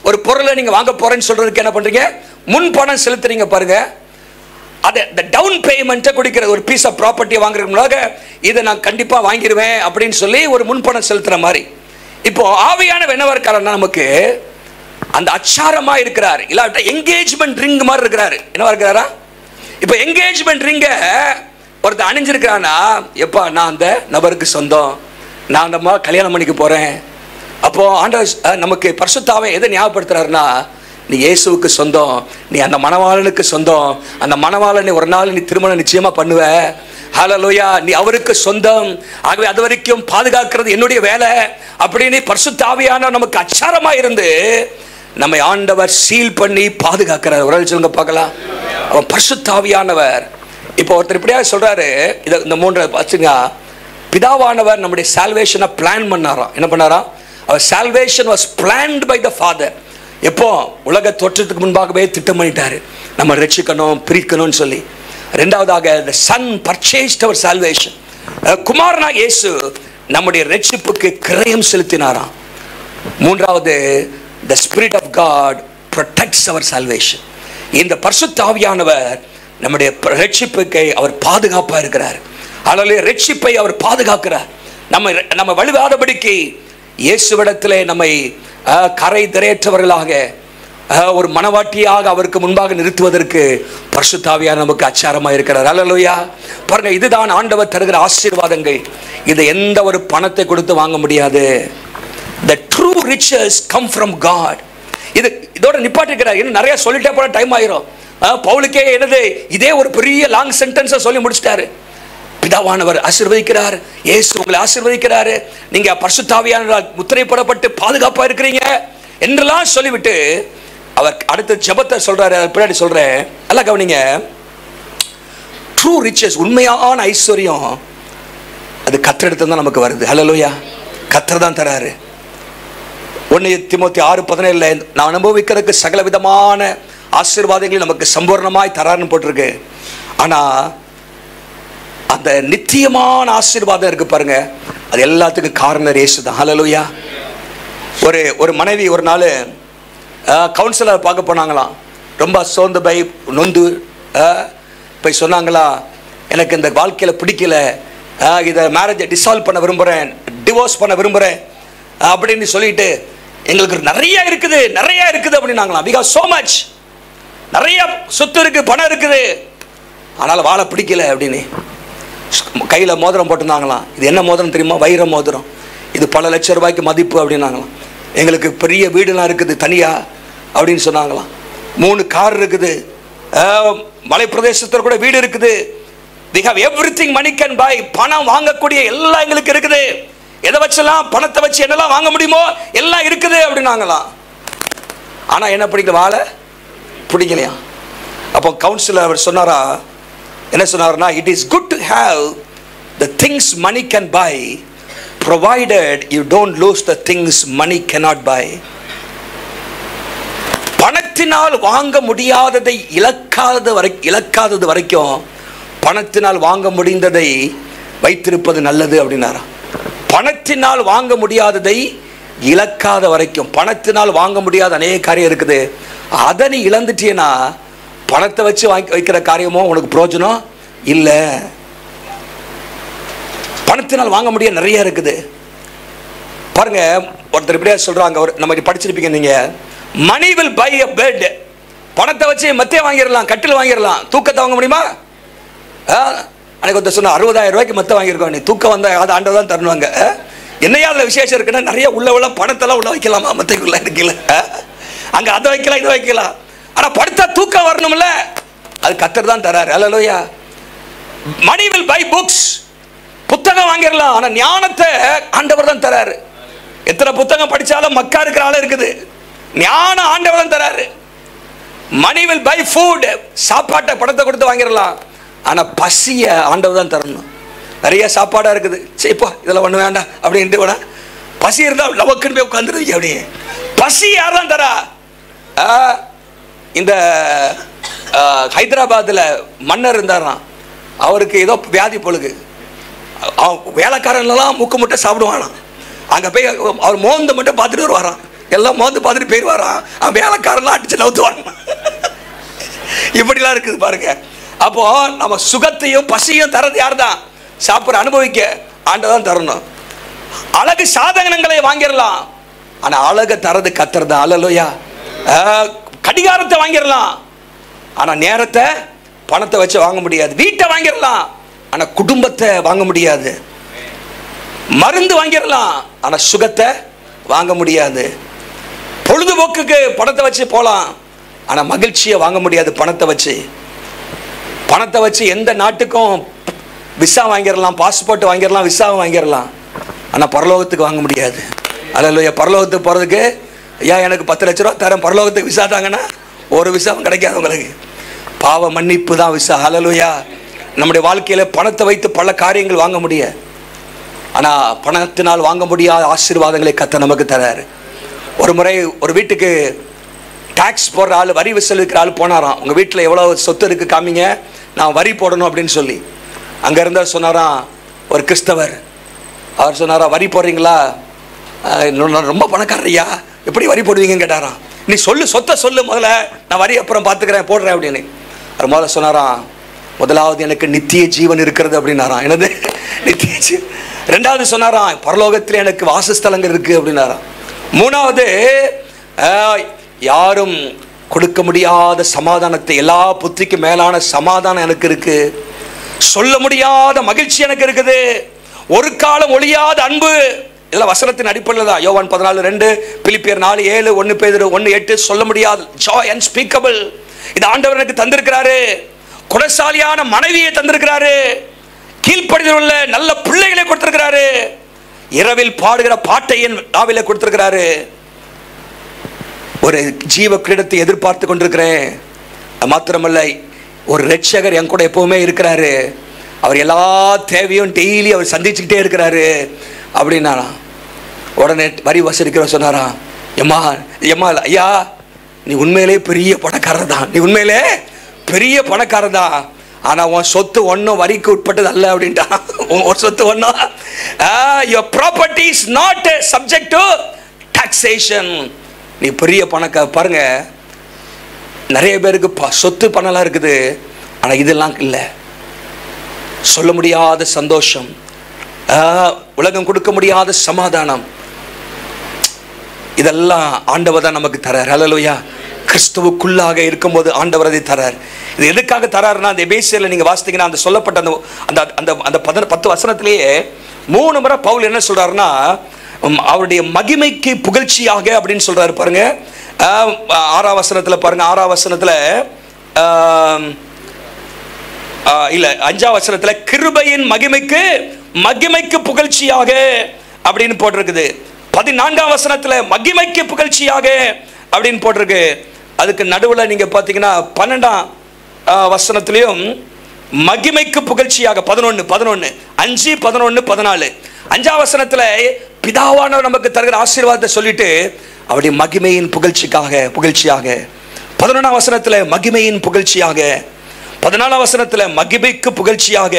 A: ஒரு பொருளை நீங்க வாங்க போறேன்னு சொல்றதுக்கு என்ன பண்றீங்க? முன் பணம் செலுத்துறீங்க பாருங்க. அது the டவுன் பேமெண்ட்டை குறிக்கிறது. ஒரு பீஸ் ஆஃப் ப்ராப்பர்ட்டியை வாங்குறதுக்கு இதை நான் கண்டிப்பா வாங்கிடுவேன் அப்படின்னு சொல்லி ஒரு முன் பணம் செலுத்துற மாதிரி. இப்போ ஆவியான என்னவா இருக்காருன்னா, நமக்கு அந்த அச்சாரமா இருக்கிறார், இல்லாட்ட என்கேஜ்மெண்ட் ரிங் மாதிரி இருக்கிறாரு. என்னவா இருக்கிறாரா? இப்போ என்கேஜ்மெண்ட் ரிங்க ஒருத்தர் அணிஞ்சிருக்கிறானா, எப்பா நான் அந்த நபருக்கு சொந்தம், நான் அந்த கல்யாணம் பண்ணிக்க போறேன். அப்போ ஆண்டவர் நமக்கு பரிசுத்தாவே எதை ஞாபகப்படுத்துறாருன்னா, நீ இயேசுவுக்கு சொந்தம், நீ அந்த மணவாளனுக்கு சொந்தம், அந்த மணவாளனை ஒரு நாள் நீ திருமணம் நிச்சயமா பண்ணுவ. ஹல்லேலூயா. நீ அவருக்கு சொந்தம், ஆகவே அது வரைக்கும் பாதுகாக்கிறது என்னுடைய வேலை அப்படின்னு பரிசுத்த ஆவியானவர் நமக்கு அச்சாரமா இருந்து நம்மை ஆண்டவர் சீல் பண்ணி பாதுகாக்கிறார். ஒரு சொல்லுங்க பார்க்கலாம். அவன் பரிசுத்த ஆவியானவர். இப்போ ஒருத்தர் இப்படியா சொல்றாரு, இதை இந்த 3 வச்சுங்க. பிதாவானவர் நம்முடைய சால்வேஷனை பிளான் பண்ணாராம். என்ன பண்ணாராம்? அவர் salvation was planned by the Father. எப்போ? உலக தோற்றத்துக்கு முன்பாகவே திட்டம் பண்ணிட்டாரு, நம்ம ரட்சிக்கணும், பிரிக்கணும்னு சொல்லி. ரெண்டாவதாக the son purchased our salvation. குமாரனா இயேசு நம்முடைய ரட்சிப்புக்கு கிரயம் செலுத்தினாராம். மூன்றாவது, the spirit of God protects our salvation. இந்த பரிசுத்த ஆவியானவர் நம்முடைய ரட்சிப்புக்கு அவர் பாதுகாப்பா இருக்கிறார். அல்லது ரட்சிப்பை அவர் பாதுகாக்கிறார். நம்ம வழிவாதபடிக்கு இயேசுவிடத்திலே நம்மை கரை திரையற்றவர்களாக, ஒரு மனவாட்டியாக அவருக்கு முன்பாக நிறுத்துவதற்கு பரிசுத்த ஆவியானவர் நமக்கு அச்சாரமா இருக்கிறார். ஹல்லேலூயா. பாருங்க, இதுதான் ஆண்டவர் தருகிற ஆசீர்வாதங்கள். இது எந்த ஒரு பணத்தை கொடுத்து வாங்க முடியாது. The true riches come from God. இதோட நிப்பாட்டிக்கிறார். இன்னும் நிறைய சொல்லிட்டே போற டைம் ஆயிரும். பவுலுக்கே என்னது இதே ஒரு பெரிய லாங் சென்டென்ஸை சொல்லி முடிச்சிட்டாரு. பிதாவானவர் ஆசீர்வதிக்கிறார், இயேசு உங்களை ஆசீர்வதிக்கிறாரு, நீங்க பரிசுத்த ஆவியானவரால் முத்திரை போடப்பட்டு பாதுகாப்பா இருக்கிறீங்க என்றெல்லாம் சொல்லிவிட்டு அவர் அடுத்த ஜெபத்தை சொல்றாரு. பின்னாடி சொல்றேன், நல்லா கவனிங்க. ட்ரூ ரிச்சஸ், உண்மையான ஐஸ்வர்யம் அது கர்த்தரிடத்துல தான் நமக்கு வருது. ஹல்லேலூயா. கர்த்தர் தான் தராரு. 1 தீமோத்தேயு 6:17 நான் அனுபவிக்கிறதுக்கு சகல விதமான ஆசீர்வாதங்களை நமக்கு சம்பூர்ணமாய் தராருன்னு போட்டிருக்கு. ஆனா அந்த நித்தியமான ஆசீர்வாதம் இருக்கு பாருங்க, அது எல்லாத்துக்கும் காரணம் இயேசு தான். ஹல்லேலூயா. ஒரு மனைவி ஒரு நாள் கவுன்சிலர் பார்க்க போனாங்களாம். ரொம்ப சோர்ந்து நொந்து போய் சொன்னாங்களா, எனக்கு இந்த வாழ்க்கையில் பிடிக்கல, இதை மேரேஜை டிசால்வ் பண்ண விரும்புகிறேன், டிவோர்ஸ் பண்ண விரும்புகிறேன் அப்படின்னு சொல்லிட்டு, எங்களுக்கு நிறைய இருக்குது அப்படின்னாங்களாம். பிகாஸ் so much, நிறைய சொத்து இருக்குது, பணம் இருக்குது, ஆனால் வாழ பிடிக்கல அப்படின்னு கையில் மோதிரம் போட்டிருந்தாங்களாம். இது என்ன மோதிரம் தெரியுமா? வைர மோதிரம். இது பல லட்சம் ரூபாய்க்கு மதிப்பு அப்படின்னாங்களாம். எங்களுக்கு பெரிய வீடுலாம் இருக்குது தனியாக அப்படின்னு சொன்னாங்களாம். 3 கார் இருக்குது, மலை பிரதேசத்தில் கூட வீடு இருக்குது. we have everything money can buy. பணம் வாங்கக்கூடிய எல்லாம் எங்களுக்கு இருக்குது. எதை வச்செல்லாம், பணத்தை வச்சு என்னெல்லாம் வாங்க முடியுமோ எல்லாம் இருக்குது அப்படின்னாங்களாம். ஆனால் என்ன பிடிக்கல, வாழ பிடிக்கலையா. அப்போ கவுன்சிலர் அவர் சொன்னாரா, என்ன சொன்னார்னா, it is good to have the things money can buy provided you don't lose the things money cannot buy. பணத்தினால் வாங்க முடியாததை இழக்காதது வரைக்கும் பணத்தினால் வாங்க முடிந்ததை வைத்திருப்பது நல்லது அப்படின்னாரா. பணத்தினால் வாங்க முடியாததை இழக்காத வரைக்கும், பணத்தினால் வாங்க முடியாத அநேக காரியம் இருக்குது, அதை நீ இழந்துட்டீன்னா பணத்தை வச்சு வைக்கிற காரியமோ உனக்கு பிரயோஜனம் இல்லை. பணத்தினால் வாங்க முடிய நிறைய இருக்குது. பாருங்க, ஒருத்தர் இப்படியா சொல்றாங்க, நம்ம படிச்சிருப்பீங்க நீங்க, money will buy a bed. பணத்தை வச்சு மெத்தை வாங்கிடலாம், கட்டில் வாங்கிடலாம், தூக்கத்தை வாங்க முடியுமா? அன்னைக்கு ஒருத்தர் சொன்னா 60,000 ரூபாய்க்கு மெத்தை வாங்கியிருக்கோம், நீ தூக்கம் வந்த அது ஆண்டவர் தான் தருவாங்க. என்னையா அதில் விசேஷம் இருக்குன்னா, நிறைய உள்ள பணத்தெல்லாம் உள்ள வைக்கலாமா மெத்தைக்குள்ள இருக்கல, அங்க அதை வைக்கலாம் இதை வைக்கலாம், ஆனா படுத்தா தூக்கம் வரணும்ல, அது கர்த்தர் தான் தராரு. அல்லேலூயா. Money will buy books. புத்தகம் வாங்கிடலாம், ஆனா ஞானத்தை ஆண்டவர் தான் தராரு. எத்தனை புத்தகம் படிச்சாலும் மக்கா இருக்கிற ஆளு இருக்குது, ஞானம் ஆண்டவர் தான் தராரு. Money will buy food. சாப்பாட்டை பணத்தை கொடுத்து வாங்கிடலாம், ஆனா பசிய ஆண்டவர் தான் தரணும். நிறைய சாப்பாடா இருக்குது, சரிப்பா இதெல்லாம் ஒண்ணு வேண்டாம் அப்படின்ட்டு வேணா, பசி இருந்தா லவக்குன்னு போய் உட்காந்துருவீங்க. அப்படியே பசி யார் தான் தரா? இந்த ஹைதராபாத்தில் மன்னர் இருந்தாராம், அவருக்கு ஏதோ வியாதி பொழுது, வேலைக்காரன்லாம் முக்கு முட்டை சாப்பிடுவானாம். அங்கே போய் அவர் மோந்து மட்டும் பார்த்துட்டு வருவாராம், எல்லாம் மோந்து பார்த்துட்டு போயிடுவாராம், அவன் வேலைக்காரன்லாம் அடிச்சு நவுத்துவாங்க. இப்படிலாம் இருக்குது பாருங்க. அப்போ நம்ம சுகத்தையும் பசியும் தரது யார் தான்? சாப்பிட்ற அனுபவிக்க ஆண்டதான் தரணும். அழகு சாதனங்களை வாங்கிடலாம், ஆனா அழகை தரது கர்த்தர் தான். அல்லேலூயா. கடிகாரத்தை வாங்கிடலாம், ஆனா நேரத்தை பணத்தை வச்சு வாங்க முடியாது. வீட்டை வாங்கிடலாம், ஆனா குடும்பத்தை வாங்க முடியாது. மருந்து வாங்கிடலாம், ஆனா சுகத்தை வாங்க முடியாது. பொழுதுபோக்குக்கு பணத்தை வச்சு போகலாம், ஆனா மகிழ்ச்சியை வாங்க முடியாது பணத்தை வச்சு. பணத்தை வச்சு எந்த நாட்டுக்கும் விசா வாங்கிடலாம், பாஸ்போர்ட் வாங்கிடலாம், விசாவை வாங்கிடலாம், ஆனா பரலோகத்துக்கு வாங்க முடியாது. அல்லேலூயா. பரலோகத்துக்கு போறதுக்கு, ஐயா எனக்கு 10 லட்ச ரூபா தரேன், பரலோகத்துக்கு விசா தாங்கன்னா ஒரு விசாவும் கிடைக்காது உங்களுக்கு. பாவ மன்னிப்பு தான் விசா. அல்லேலூயா. நம்முடைய வாழ்க்கையில பணத்தை வைத்து பல காரியங்கள் வாங்க முடியாது, ஆனா பணத்தினால் வாங்க முடியாத ஆசீர்வாதங்களை கர்த்தர் நமக்கு தராரு. ஒரு முறை ஒரு வீட்டுக்கு டாக்ஸ் போடுற ஆள், வரி வசூலிக்கிற ஆள் போனாராம். உங்க வீட்டில் எவ்வளவு சொத்து இருக்கு காமிங்க, நான் வரி போடணும் அப்படின்னு சொல்லி. அங்க இருந்தா சொன்னாராம் ஒரு கிறிஸ்தவர், அவர் சொன்னாரா, வரி போடுறீங்களா? ரொம்ப பணக்காரரையா, எப்படி வரி போடுவீங்கன்னு கேட்டாராம். நீ சொல்லு, சொத்தை சொல்லு முதல்ல, நான் வரி அப்புறம் பார்த்துக்கிறேன் போடுறேன் அப்படின்னு. அவர் முதல்ல சொன்னாராம், முதலாவது எனக்கு நித்திய ஜீவன் இருக்கிறது அப்படின்னாராம். என்னது நித்திய ஜீவன்? ரெண்டாவது சொன்னாராம், பரலோகத்தில் எனக்கு வாசஸ்தலங்கள் இருக்கு அப்படின்னாராம். மூணாவது, யாரும் கொடுக்க முடியாத சமாதானத்தை, எல்லா புத்திக்கு மேலான சமாதானம் எனக்கு இருக்கு, சொல்ல முடியாத மகிழ்ச்சி எனக்கு இருக்குது, ஒரு காலம் ஒழியாத அன்பு. இதெல்லாம் வசனத்தின் அடிப்படையில் தான். யோவான் 14:2, பிலிப்பியர் 4:7, 1 பேதுரு 1:8, சொல்ல முடியாத ஜாய் அன்ஸ்பீக்கபிள். இது ஆண்டவர் எனக்கு தந்திருக்கிறாரு. குணசாலியான மனைவியை தந்திருக்கிறாரு, கீழ்ப்படிதல் உள்ள நல்ல பிள்ளைகளை கொடுத்திருக்கிறாரு, இரவில் பாடுகிற பாட்டை என் நாவில கொடுத்திருக்கிறாரு, ஒரு ஜீவ கிரீடத்தை எதிர்பார்த்து கொண்டிருக்கிறேன். மாத்திரமல்ல, ஒரு ரட்சகர் என் கூட எப்பவுமே இருக்கிறாரு, அவர் எல்லா தேவையும் டெய்லி அவர் சந்திச்சுக்கிட்டே இருக்கிறாரு அப்படின்னா. உடனே வரி வசூலிக்கிற சொன்னாரா, எம்மா எம்மா ஐயா, நீ உண்மையிலே பெரிய பணக்காரர் தான், நீ உண்மையிலே பெரிய பணக்காரர் தான், ஆனா உன் சொத்து ஒன்றும் வரிக்கு உட்பட்டது அல்ல அப்படின்ட்டா. உன் சொத்து ஒன்றும், your property is not subject to taxation. நீ பெரிய பணக்கார. பாருங்க, நிறைய பேருக்கு சொத்து பணம்லாம் இருக்குது, ஆனா இதெல்லாம் இல்லை. சொல்ல முடியாத சந்தோஷம், உலகம் கொடுக்க முடியாத சமாதானம், இதெல்லாம் ஆண்டவர் தான் நமக்கு தரார். ஹல்லேலூயா. கிறிஸ்துவுக்குள்ளாக இருக்கும்போது ஆண்டவர் அதை தரார். இது எதுக்காக தராருன்னா, அந்த எபேசியர்ல நீங்க வாசித்தீங்கன்னா அந்த சொல்லப்பட்ட அந்த 10 வசனத்திலேயே 3 முறை பவுல் என்ன சொல்றாருன்னா, அவருடைய மகிமைக்கு புகழ்ச்சியாக அப்படின்னு சொல்றாரு பாருங்க. 6ஆம் வசனத்துல பாருங்க. 6ஆம் வசனத்துல இல்ல 5ஆம் வசனத்துல கிருபையின் மகிமைக்கு புகழ்ச்சியாக அப்படின்னு போட்டிருக்குது. 14ஆம் வசனத்துல மகிமைக்கு புகழ்ச்சியாக அப்படின்னு போட்டிருக்கு. அதுக்கு நடுவில் நீங்க பாத்தீங்கன்னா 12ஆம் வசனத்திலையும் மகிமைக்கு புகழ்ச்சியாக 11 5 11 14 5ஆம் வசனத்துல பிதாவானவர் நமக்கு தருகிற ஆசீர்வாதத்தை சொல்லிட்டு அவருடைய மகிமையின் புகழ்ச்சியாக 11ஆம் வசனத்துல மகிமையின் புகழ்ச்சியாக 14ஆம் வசனத்துல மகிமைக்கு புகழ்ச்சியாக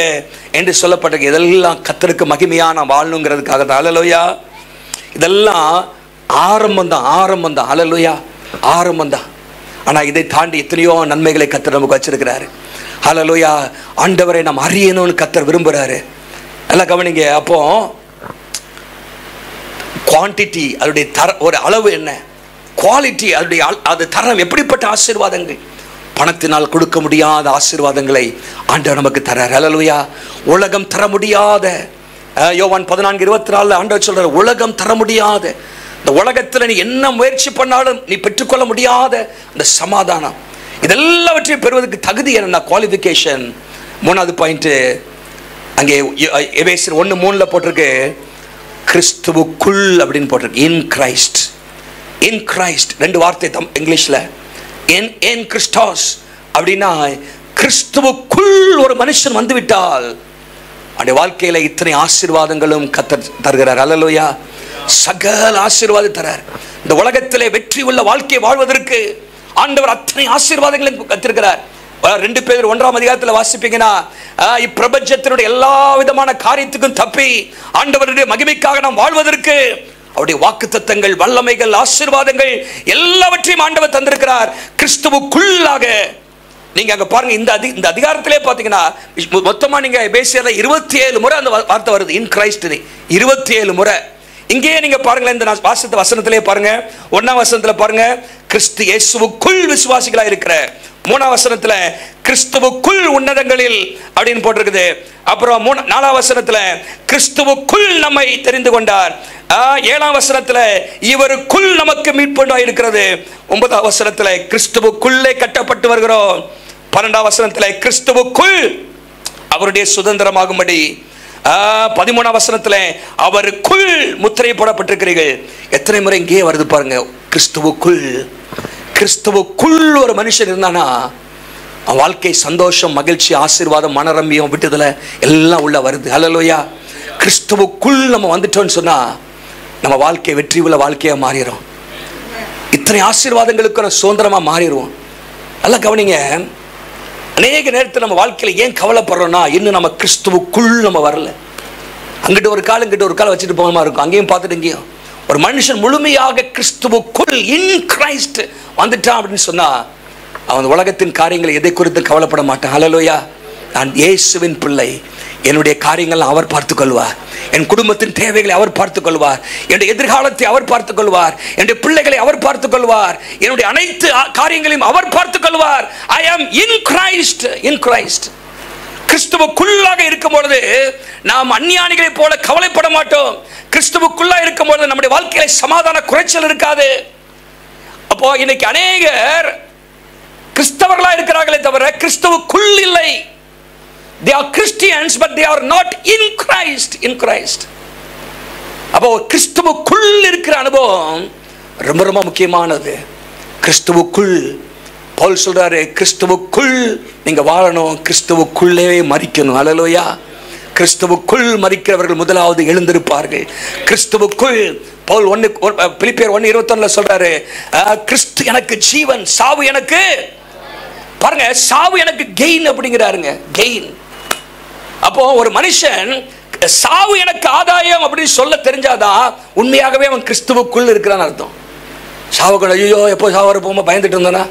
A: என்று சொல்லப்பட்டிருக்கு. இதெல்லாம் கர்த்தருக்கு மகிமையா நாம் வாழணுங்கிறதுக்காக தான். ஹல்லேலூயா. இதெல்லாம் ஆரம்பம் தான். ஹல்லேலூயா. ஆரம்பம் தான். ஆனா இதை தாண்டி எத்தனையோ நன்மைகளை கர்த்தர் நமக்கு வச்சிருக்கிறாரு. ஹல்லேலூயா. ஆண்டவரை நாம் அறியணும்னு கர்த்தர் விரும்புறாரு. நல்லா கவனிங்க. அப்போ குவான்டிட்டி, அதோடைய ஒரு அளவு என்ன, குவாலிட்டி, அது தரம், எப்படிப்பட்ட ஆசீர்வாதங்கள், பணத்தினால் கொடுக்க முடியாத ஆசீர்வாதங்களை ஆண்டவர் நமக்கு தரார். ஹல்லேலூயா. உலகம் தர முடியாத, யோவான் 14:24 ஆண்டவர் சொல்றார், உலகம் தர முடியாத, இந்த உலகத்தில் நீ என்ன முயற்சி பண்ணாலும் நீ பெற்றுக்கொள்ள முடியாத அந்த சமாதானம், இதெல்லாவற்றையும் பெறுவதற்கு தகுதி என்ன, குவாலிஃபிகேஷன். 3வது பாயிண்ட் அங்கே எபேசியர் 1:3 போட்டிருக்கு, கிறிஸ்துவுக்குள் அப்படின்னு போட்டிருக்கு. இன் கிரைஸ்ட் 2 வார்த்தை இங்கிலீஷ்ல. in Christos அப்படின்னா கிறிஸ்துவுக்குள் ஒரு மனுஷன் வந்துவிட்டால் அவருடைய வாழ்க்கையில இத்தனை ஆசீர்வாதங்களும் கர்த்தர் தருகிறார். ஹல்லேலூயா. சகல ஆசீர்வாதம் தரார். இந்த உலகத்திலே வெற்றி உள்ள வாழ்க்கை வாழ்வதற்கு ஆண்டவர் அத்தனை ஆசீர்வாதங்களையும் கத்திருக்கிறார். 2 பேதுரு 1ஆம் அதிகாரத்தில் வாசிப்பீங்கன்னா, இப்பிரபஞ்சத்தினுடைய எல்லா விதமான காரியத்துக்கும் தப்பி ஆண்டவருடைய மகிமைக்காக நாம் வாழ்வதற்கு அவருடைய வாக்குத்தத்தங்கள், வல்லமைகள், ஆசீர்வாதங்கள் எல்லாவற்றையும் ஆண்டவர் தந்திருக்கிறார் கிறிஸ்துவுக்குள்ளாக. நீங்க அங்க பாருங்க, இந்த அதிகாரத்திலே பாத்தீங்கன்னா மொத்தமா நீங்க எபேசியர்ல 27 முறை அந்த வார்த்தை வருது, இன் கிரைஸ்ட் 27 முறை. இங்கேயே நீங்க பாருங்களேன், இந்த வாசித்த வசனத்திலே பாருங்க. 1ஆம் வசனத்துல பாருங்க, கிறிஸ்து இயேசுவுக்குள் விசுவாசிகளா இருக்கிற. 3ஆம் வசனத்துல கிறிஸ்துவுக்குள் உன்னதங்களில் அப்படின்னு போட்டிருக்குது. அப்புறம் 4ஆம் வசனத்துல கிறிஸ்துவுக்குள் நம்மை தெரிந்து கொண்டார். 7ஆம் வசனத்துல இவருக்குள் நமக்கு மீட்பு இருக்கிறது. 9ஆம் வசனத்துல கிறிஸ்துவுக்குள்ளே கட்டப்பட்டு வருகிறோம். 12ஆம் வசனத்துல கிறிஸ்துவுக்குள் அவருடைய சுதந்திரமாகும்படி. 13ஆம் வசனத்துல அவருக்குள் முத்திரை போடப்பட்டிருக்கிறீர்கள். எத்தனை முறை இங்கே வருது பாருங்க, கிறிஸ்துவுக்குள் ஒரு மனுஷன் இருந்தானா வாழ்க்கை சந்தோஷம், மகிழ்ச்சி, ஆசீர்வாதம், மனரம்பியம், விட்டுதலை எல்லாம் உள்ள வருது. ஹல்லேலூயா. கிறிஸ்துவுக்குள் நம்ம வந்துட்டோம்னு சொன்னா நம்ம வாழ்க்கை வெற்றி உள்ள வாழ்க்கையா மாறிடும். இத்தனை ஆசீர்வாதங்களுக்கு சுதந்திரமா மாறிடுவோம். நல்லா கவனிங்க. அநேக நேரத்தில் நம்ம வாழ்க்கையில் ஏன் கவலைப்படுறோம்னா, இன்னும் நம்ம கிறிஸ்துவுக்குள் நம்ம வரல. அங்கிட்ட ஒரு கால் இங்கிட்ட ஒரு கால் வச்சுட்டு போக மாதிரி இருக்கும், அங்கேயும் பார்த்துட்டு இங்கேயும். ஒரு மனுஷன் முழுமையாக கிறிஸ்துவுக்குள் இன் கிரைஸ்ட் வந்துட்டான் அப்படின்னு சொன்னா அவன் உலகத்தின் காரியங்களை எதை குறித்து கவலைப்பட மாட்டான். ஹல்லேலூயா. நான் இயேசுவின் பிள்ளை, என்னுடைய காரியங்கள் அவர் பார்த்துக் கொள்வார், என் குடும்பத்தின் தேவைகளை அவர் பார்த்துக் கொள்வார், என்னுடைய எதிர்காலத்தை அவர் பார்த்துக் கொள்வார், என்னுடைய பிள்ளைகளை அவர் பார்த்துக் கொள்வார், என்னுடைய அனைத்து காரியங்களையும் அவர் பார்த்துக் கொள்வார். ஐ ஆம் இன் கிரைஸ்ட். கிறிஸ்துவுக்குள்ளாக இருக்கும் பொழுது நாம் அந்நியானிகளை போல கவலைப்பட மாட்டோம். கிறிஸ்துவுக்குள்ளா இருக்கும் பொழுது நம்முடைய வாழ்க்கையில சமாதான குறைச்சல் இருக்காது. அப்போ இன்னைக்கு அநேகர் கிறிஸ்தவர்களா இருக்கிறார்களே தவிர கிறிஸ்துவுக்குள் இல்லை. They are Christians but they are not in Christ. அப்போ கிறிஸ்துவுக்குள் இருக்கிற அனுபவம் ரொம்ப ரொம்ப முக்கியமானது. கிறிஸ்துவுக்குள் பவுல் சொல்றாரு, கிறிஸ்துவுக்குள் நீங்க வாழணும், கிறிஸ்துவுக்குள்ளே மரிக்கணும். ஹல்லேலூயா. கிறிஸ்துவுக்குள் மரிக்கிறவர்கள் முதலாவது எழுந்திருப்பார்கள். கிறிஸ்துவுக்குள் பவுல் பிலிப்பியர் 1:21 சொல்றாரு, கிறிஸ்து எனக்கு ஜீவன், சாவு எனக்கு, பாருங்க, சாவு எனக்கு கெயின் அப்படிங்கிறாருங்க, கெயின். அப்போ ஒரு மனுஷன் சாவு எனக்கு ஆதாயம் அப்படின்னு சொல்ல தெரிஞ்சாதான் உண்மையாகவே அவன் கிறிஸ்துவுக்குள் இருக்கிறான்னு அர்த்தம். சாவுக்குள்ள ஐயோ எப்போ சாவர போகும்போது பயந்துட்டு இருந்தானா,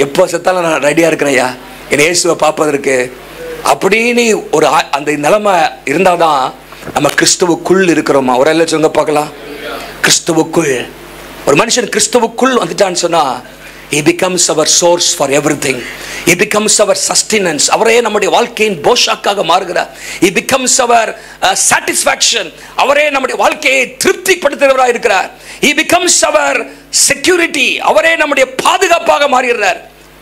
A: எப்போ செத்தாலும் நான் ரெடியா இருக்கிறேயா, என் இயேசுவை பார்ப்பதற்கு அப்படின்னு ஒரு அந்த நிலைமை இருந்தாதான் நம்ம கிறிஸ்துவுக்குள் இருக்கிறோமா? ஒரு எல்லாம் சொல்லுங்க பார்க்கலாம். கிறிஸ்துவுக்குள் ஒரு மனுஷன் கிறிஸ்துவுக்குள் வந்துட்டான்னு சொன்னா he becomes our source for everything. He becomes our sustenance. அவரே நம்முடைய வாழ்க்கையின் போஷாக்காக மாறுகிறார். He becomes our satisfaction. அவரே நம்முடைய வாழ்க்கையை திருப்திப்படுத்துகிறவராக இருக்கிறார். He becomes our security. அவரே நம்முடைய பாதுகாப்பாக மாறுகிறார்.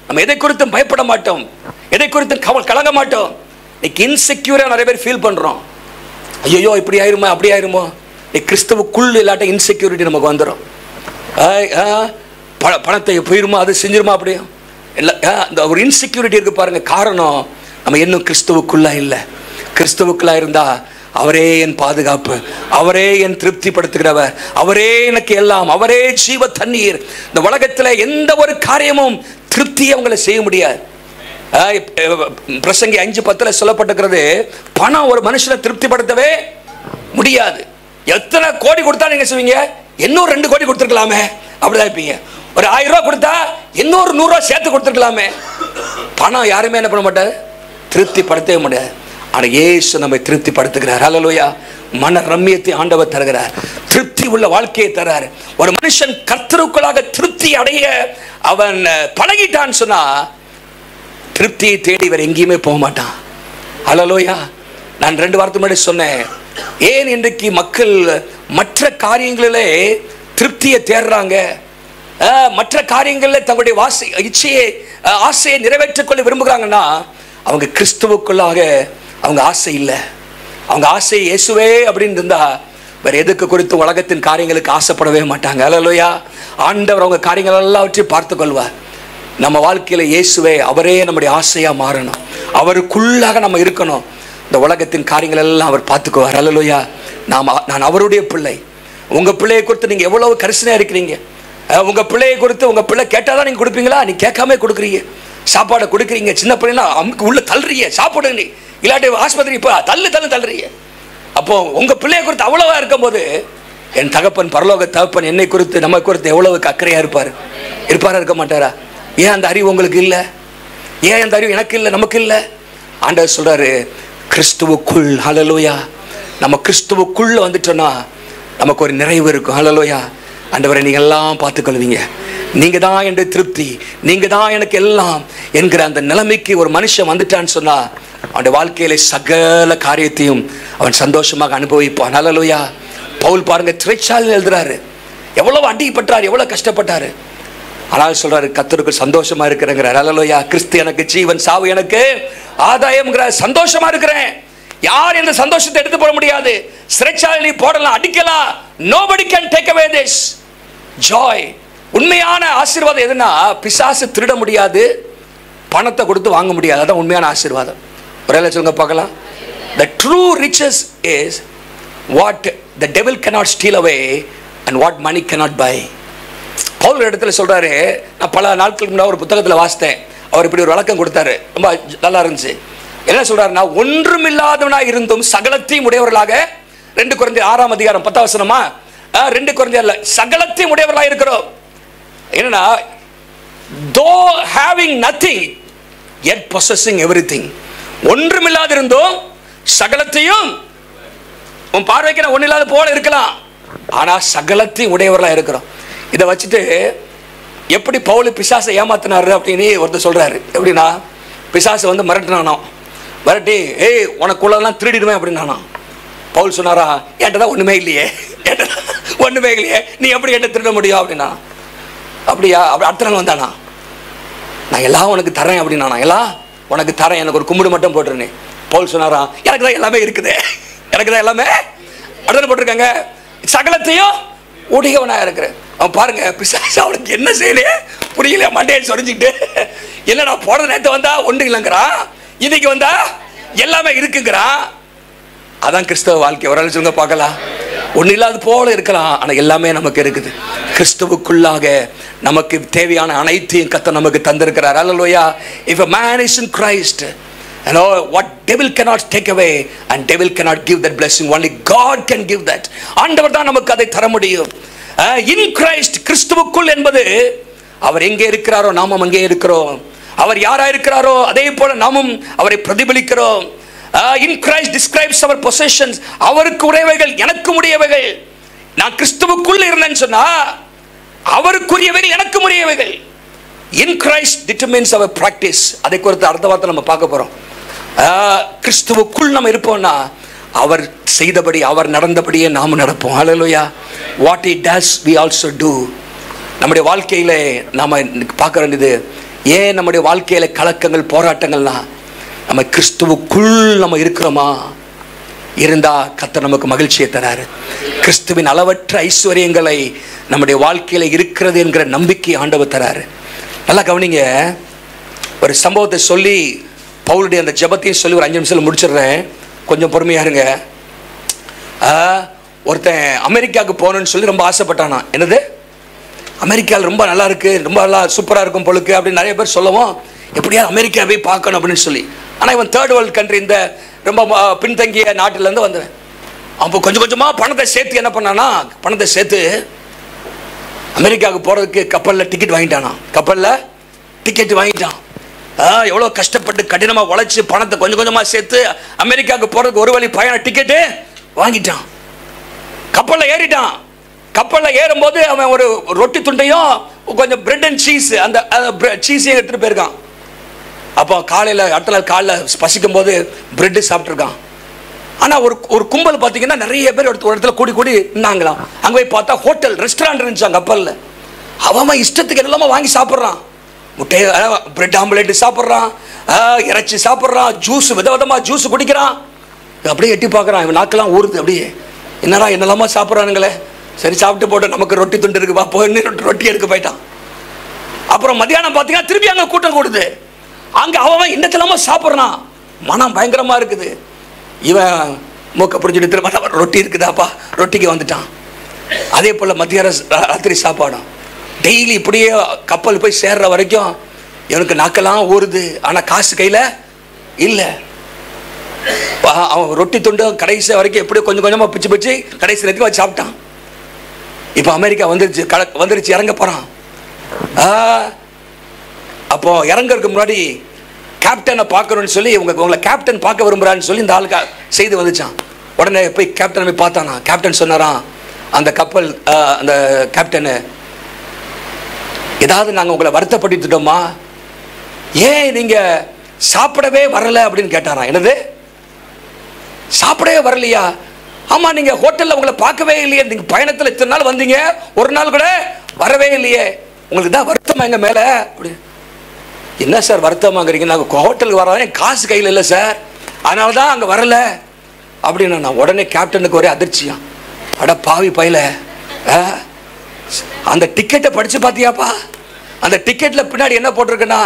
A: நம்ம எதை குறித்தும் பயப்பட மாட்டோம், எதை குறித்தும் கலங்க மாட்டோம். இன்னைக்கு இன்செக்யூரா நிறைய பேர் ஃபீல் பண்றோம். ஐயோ இப்படி ஆயிருமோ அப்படி ஆயிருமோ. கிறிஸ்துவுக்குள் இல்லாட்ட இன்செக்யூரிட்டி நமக்கு வந்துடும். பணத்தை போயிருமா, அது செஞ்சிருமா, அப்படியே இந்த ஒரு இன்செக்யூரிட்டி இருக்கு பாருங்க. காரணம் நம்ம இன்னும் கிறிஸ்துவுக்குள்ளா இல்லை. கிறிஸ்துவுக்குள்ளா இருந்தா அவரே என் பாதுகாப்பு, அவரே என் திருப்திப்படுத்துகிறவர், அவரே எனக்கு எல்லாம், அவரே ஜீவ தண்ணீர். இந்த உலகத்தில் எந்த ஒரு காரியமும் திருப்தியை உங்களை செய்ய முடியாது. பிரசங்கி 5:10 சொல்லப்பட்டிருக்கிறது, பணம் ஒரு மனுஷனை திருப்திப்படுத்தவே முடியாது. எத்தனை கோடி கொடுத்தா நீங்க சொல்வீங்க, இன்னும் 2 கோடி கொடுத்துருக்கலாமே அப்படிதான் இருப்பீங்க. ஒரு 1000 ரூபாய் கொடுத்தா இன்னொரு 100 ரூபாய் சேர்த்து கொடுத்துருக்கலாமே. பணம் யாருமே என்ன பண்ண மாட்டாரு, திருப்திப்படுத்தவே முடியாது. ஆனா இயேசு நம்மை திருப்திப்படுத்துகிறார். ஹல்லேலூயா. மன ரம்மியத்தை ஆண்டவர் தருகிறார், திருப்தி உள்ள வாழ்க்கையை தரார். ஒரு மனுஷன் கர்த்தருக்குள்ளாக திருப்தி அடைய அவன் பழகிட்டான்னு சொன்னா திருப்தியை தேடி வேற எங்கேயுமே போக மாட்டான். ஹல்லேலூயா. நான் 2 வாரத்துக்கு முன்னாடி சொன்னேன், ஏன் இன்றைக்கு மக்கள் மற்ற காரியங்களிலே திருப்தியை தேடுறாங்க, மற்ற காரியங்களில் தங்களுடைய இச்சையை ஆசையை நிறைவேற்றிக் கொள்ள விரும்புகிறாங்கன்னா அவங்க கிறிஸ்துவுக்குள்ளாக அவங்க ஆசை இல்லை. அவங்க ஆசை இயேசுவே அப்படின்னு இருந்தா வேற எதுக்கு குறித்து உலகத்தின் காரியங்களுக்கு ஆசைப்படவே மாட்டாங்க. ஹல்லேலூயா. ஆண்டவர் அவங்க காரியங்கள் எல்லாவற்றையும் பார்த்து கொள்வார். நம்ம வாழ்க்கையில இயேசுவே அவரே நம்முடைய ஆசையா மாறணும், அவருக்குள்ளாக நம்ம இருக்கணும். இந்த உலகத்தின் காரியங்கள் எல்லாம் அவர் பார்த்துக்குவார். ஹல்லேலூயா. நான் அவருடைய பிள்ளை. உங்க பிள்ளையை குறித்து நீங்க எவ்வளவு கரிசனையா இருக்கிறீங்க. உங்க பிள்ளையை குறித்து உங்க பிள்ளை கேட்டாதான் நீங்க கொடுப்பீங்களா? நீ கேட்காம கொடுக்குறீங்க. சாப்பாடை கொடுக்குறீங்க, சின்ன பிள்ளைனா அமுக்கு உள்ள தள்ளுறீங்க, சாப்பிடு நீ இல்லாட்டி ஆஸ்பத்திரி இப்போ தள்ளுறீங்க. அப்போ உங்க பிள்ளையை குறித்து அவ்வளவா இருக்கும் போது என் தகப்பன், பரலோக தகப்பன் என்னை குறித்து நம்ம குறித்து எவ்வளவு அக்கறையா இருப்பாரா, இருக்க மாட்டாரா? ஏன் அந்த அறிவு உங்களுக்கு இல்லை? ஏன் அந்த அறிவு எனக்கு இல்லை, நமக்கு இல்லை? ஆண்டவர் சொல்றாரு, கிறிஸ்துவுக்குள். ஹல்லேலூயா. நம்ம கிறிஸ்துவுக்குள்ள வந்துட்டோம்னா நமக்கு ஒரு நிறைவு இருக்கும். ஹல்லேலூயா. ஆண்டவரை நீங்க எல்லாம் பார்த்துக்கொள்வீங்க, நீங்க தான் என்ற திருப்தி, நீங்க தான் எனக்கு எல்லாம் என்கிற அந்த நிலைமைக்கு ஒரு மனுஷன் வந்துட்டான்னு சொன்னா அவனுடைய வாழ்க்கையில சகல காரியத்தையும் அவன் சந்தோஷமாக அனுபவிப்பான். ஹல்லேலூயா. பவுல் பாருங்க, திரைச்சாலையில் எழுதுறாரு, எவ்வளவு அடிப்பட்டார், எவ்வளவு கஷ்டப்பட்டாரு. ஆனால் சொல்றாரு, கர்த்தருக்கு சந்தோஷமா இருக்கிறேங்கிறார். ஹல்லேலூயா. கிறிஸ்து எனக்கு ஜீவன், சாவு எனக்கு ஆதாயம்ங்கிற சந்தோஷமா இருக்கிறேன். யார் இந்த சந்தோஷத்தை எடுத்து போட முடியாது. சிறைச்சாலையில் போடலாம், அடிக்கலாம். Nobody can take away this joy. உண்மையான ஆசீர்வாதம் எதுனா, பிசாசு திருட முடியாது, பணத்தை கொடுத்து வாங்க முடியாது. அதான் உண்மையான ஆசீர்வாதம். ஒரே சொல்லுங்க பார்க்கலாம். The true riches is what the devil cannot steal away and what money cannot buy. Pavul இடத்துல சொல்றாரு, நான் பல நாட்களுக்கு முன்னாடி ஒரு புத்தகத்தில் வாசித்தேன். அவர் இப்படி ஒரு விளக்கம் கொடுத்தாரு, ரொம்ப நல்லா இருந்துச்சு. என்ன சொல்றாருன்னா, ஒன்றுமில்லாதவனா இருந்தும் சகலத்தையும் உடையவர்களாக, 2 கொரிந்தியர் 6ஆம் அதிகாரம் 10ஆம் வசனமா, 2 கொரிந்தியர்ல சகலத்தையும் உடையவர்களாக இருக்கிறோம். என்னன்னா, though having nothing yet possessing everything. ஒன்றுமில்லாத இருந்தும் சகலத்தையும், உன் பார்வைக்கு நான் ஒன்றில்லாத போல இருக்கலாம், ஆனா சகலத்தையும் உடையவர்களாக இருக்கிறோம். இதை வச்சுட்டு எப்படி பவுல் பிசாசை ஏமாத்தினாரு அப்படின்னு ஒருத்தர் சொல்றாரு. எப்படின்னா, பிசாசு வந்து மிரட்டினானோ, மிரட்டி ஏய் உனக்குள்ளதான் திருடிடுவேன் அப்படின்னானா. பவுல் சொன்னாரா, என்கிட்ட ஒண்ணுமே இல்லையே, ஒண்ணுமே இல்லையே, நீ எப்படி என்ன திருட முடியும் அப்படின்னா. அப்படியா? அப்படி அடுத்த நாள் வந்தானா, நான் எல்லாம் உனக்கு தரேன் அப்படின்னா, எல்லாம் உனக்கு தரேன், எனக்கு ஒரு கும்பிடு மட்டும் போட்டுருனே. பவுல் சொன்னாரா, எனக்கு தான் எல்லாமே இருக்குது, எனக்கு தான் எல்லாமே அடுத்த போட்டிருக்காங்க, சகலத்தையும் உடையவனா இருக்கிறேன். அவன் பாருங்க, பிசாசு அவனுக்கு என்ன செய்யலையே புரியல, மண்டையை சொரிஞ்சுக்கிட்டு, என்னடா போன நேரத்தை வந்தா ஒன்று இல்லைங்கிறான், இன்னைக்கு வந்தா எல்லாமே இருக்குங்கிறான். அதான் கிறிஸ்தவ வாழ்க்கை. ஒரு ஆள் சொல்லுங்க பார்க்கலாம். ஒன்றும் இல்லாத போல இருக்கலாம், ஆனால் எல்லாமே நமக்கு இருக்குது. கிறிஸ்துவுக்குள்ளாக நமக்கு தேவையான அனைத்தையும் கர்த்தர் நமக்கு தந்திருக்கிறார். ஹல்லேலூயா. If a man is in Christ, you know what devil cannot take away and devil cannot give that blessing, only God can give that. ஆண்டவர் தான் நமக்கு அதை தர முடியும். In Christ, கிறிஸ்துவுக்குள் என்பது அவர் எங்கே இருக்கிறாரோ நாமும் அங்கே இருக்கிறோம். அவர் யாரா இருக்கிறாரோ அதே போல நாமும் அவரை பிரதிபலிக்கிறோம். In Christ describes our possessions. அவருக்கு உடையவைகள் எனக்கு உடையவைகள். நான் கிறிஸ்துவுக்குள் இருந்தேன்னு சொன்னா அவருக்குரியவைகள் எனக்கு உரியவைகள். In Christ determines our practice. அதை குறித்து அடுத்த வார்த்தை நம்ம பார்க்க போறோம். கிறிஸ்துவுக்குள் நம்ம இருப்போம்னா அவர் செய்தபடி அவர் நடந்தபடியே நாம நடப்போம். ஹல்லேலூயா. What he does we also do. நம்முடைய வாழ்க்கையில நாம பார்க்க வேண்டியது, ஏன் நம்முடைய வாழ்க்கையில கலக்கங்கள் போராட்டங்கள்னா நம்ம கிறிஸ்துவுக்குள் நம்ம இருக்கிறோமா? இருந்தா கர்த்தர் நமக்கு மகிழ்ச்சியை தராரு. கிறிஸ்துவின் அளவற்ற ஐஸ்வர்யங்களை நம்முடைய வாழ்க்கையில இருக்கிறது என்கிற நம்பிக்கை ஆண்டவர் தராரு. நல்லா கவனிங்க. ஒரு சம்பவத்தை சொல்லி பவுலுடைய அந்த ஜெபத்தையும் சொல்லி ஒரு 5 நிமிஷத்துல முடிச்சிடுறேன். கொஞ்சம் பொறுமையா இருங்க. ஒருத்தன் அமெரிக்காவுக்கு போகணும்னு சொல்லி ரொம்ப ஆசைப்பட்டானா. என்னது, அமெரிக்காவில் ரொம்ப நல்லா இருக்கு, ரொம்ப நல்லா சூப்பராக இருக்கும் பொழுது அப்படின்னு நிறைய பேர் சொல்லவும், எப்படியாவது அமெரிக்காவே பார்க்கணும் அப்படின்னு சொல்லி. ஆனால் இவன் தேர்ட் வேர்ல்டு கண்ட்ரி, இந்த ரொம்ப பின்தங்கிய நாட்டிலேருந்து வந்தவன். அப்போ கொஞ்சம் கொஞ்சமாக பணத்தை சேர்த்து என்ன பண்ணானா, பணத்தை சேர்த்து அமெரிக்காவுக்கு போகிறதுக்கு கப்பலில் டிக்கெட் வாங்கிட்டானா. கப்பலில் டிக்கெட் வாங்கிட்டான். எவ்வளோ கஷ்டப்பட்டு கடினமாக உழைச்சி பணத்தை கொஞ்சம் கொஞ்சமாக சேர்த்து அமெரிக்காவுக்கு போகிறதுக்கு ஒரு வழி பயண டிக்கெட்டு வாங்கிட்டான். கப்பலில் ஏறிட்டான். கப்பலில் ஏறும்போது அவன் ஒரு ரொட்டி துண்டையும் கொஞ்சம் பிரெட் அண்ட் சீஸ், அந்த சீஸையும் எடுத்துகிட்டு போயிருக்கான். அப்போ காலையில் அடுத்த நாள் காலையில் பசிக்கும் போது பிரெட்டு சாப்பிட்ருக்கான். ஆனால் ஒரு கும்பல் பார்த்தீங்கன்னா நிறைய பேர் ஒரு இடத்துல கூடி கூடி இருந்தாங்களாம். அங்கே போய் பார்த்தா ஹோட்டல் ரெஸ்டாரண்ட் இருந்துச்சான் கப்பலில். அவன் இஷ்டத்துக்கு எல்லாமே வாங்கி சாப்பிட்றான். முட்டை, பிரெட் ஆம்லேட் சாப்பிட்றான், இறைச்சி சாப்பிட்றான், ஜூஸ் விதவிதமாக ஜூஸ் குடிக்கிறான். அப்படியே எட்டி பார்க்குறான். இவன் நாக்கெல்லாம் ஊறுது. அப்படியே என்னடா என்னெல்லாமா சாப்பிட்றானுங்களே, சரி சாப்பிட்டு போட்டு நமக்கு ரொட்டி துண்டு இருக்குப்பா போய் ரொட்டி எடுக்க போயிட்டான். அப்புறம் மத்தியானம் பார்த்தீங்கன்னா திருப்பி அங்கே கூட்டம் கூடுது. அங்கே அவன் இன்னத்தெல்லாமா சாப்பிட்றான். மனம் பயங்கரமாக இருக்குது. இவன் மூக்க பிடிச்சிட்டு திரும்ப ரொட்டி இருக்குதாப்பா, ரொட்டிக்கு வந்துட்டான். அதே போல் மத்தியான ராத்திரி சாப்பாடும் டெய்லி இப்படியே கப்பல் போய் சேர்ற வரைக்கும் இவனுக்கு நாக்கெல்லாம் ஊறுது. ஆனால் காசு கையில் இல்லை. அவன் ரொட்டி துண்டு கடைசி வரைக்கும் எப்படியோ கொஞ்சம் கொஞ்சமாக பிச்சு பிச்சு கடைசி நேரத்துக்கு வச்சு சாப்பிட்டான். இப்போ அமெரிக்கா வந்துருச்சு இறங்க போகிறான். அப்போ இறங்கறதுக்கு முன்னாடி கேப்டனை பார்க்கணும்னு சொல்லி உங்களை கேப்டன் பார்க்க விரும்புகிறான்னு சொல்லி இந்த ஆளுக்கு செய்தி வந்துச்சான். உடனே போய் கேப்டனை போய் பார்த்தானா. கேப்டன் சொன்னாராம், அந்த கப்பல் அந்த கேப்டனு, ஏதாவது நாங்கள் உங்களை வருத்தப்பட்டுட்டோமா, ஏன் நீங்கள் சாப்பிடவே வரலை அப்படின்னு கேட்டாராம். என்னது, சாப்பிடவே வரலையா? ஆமாம், நீங்கள் ஹோட்டலில் உங்களை பார்க்கவே இல்லையே, நீங்கள் பயணத்தில் இத்தனை நாள் வந்தீங்க, ஒரு நாள் கூட வரவே இல்லையே, உங்களுக்கு தான் வருத்தமா எங்கள் மேலே? அப்படி, என்ன சார் வருத்தமாங்கிறீங்க, நாங்கள் ஹோட்டலுக்கு வரோம், காசு கையில் இல்லை சார், அதனால தான் அங்கே வரலை அப்படின்னு. நான் உடனே கேப்டனுக்கு ஒரே அதிர்ச்சியா, அட பாவி பையில, அந்த டிக்கெட்டை படித்து பார்த்தியாப்பா, அந்த டிக்கெட்டில் பின்னாடி என்ன போட்டிருக்குன்னா,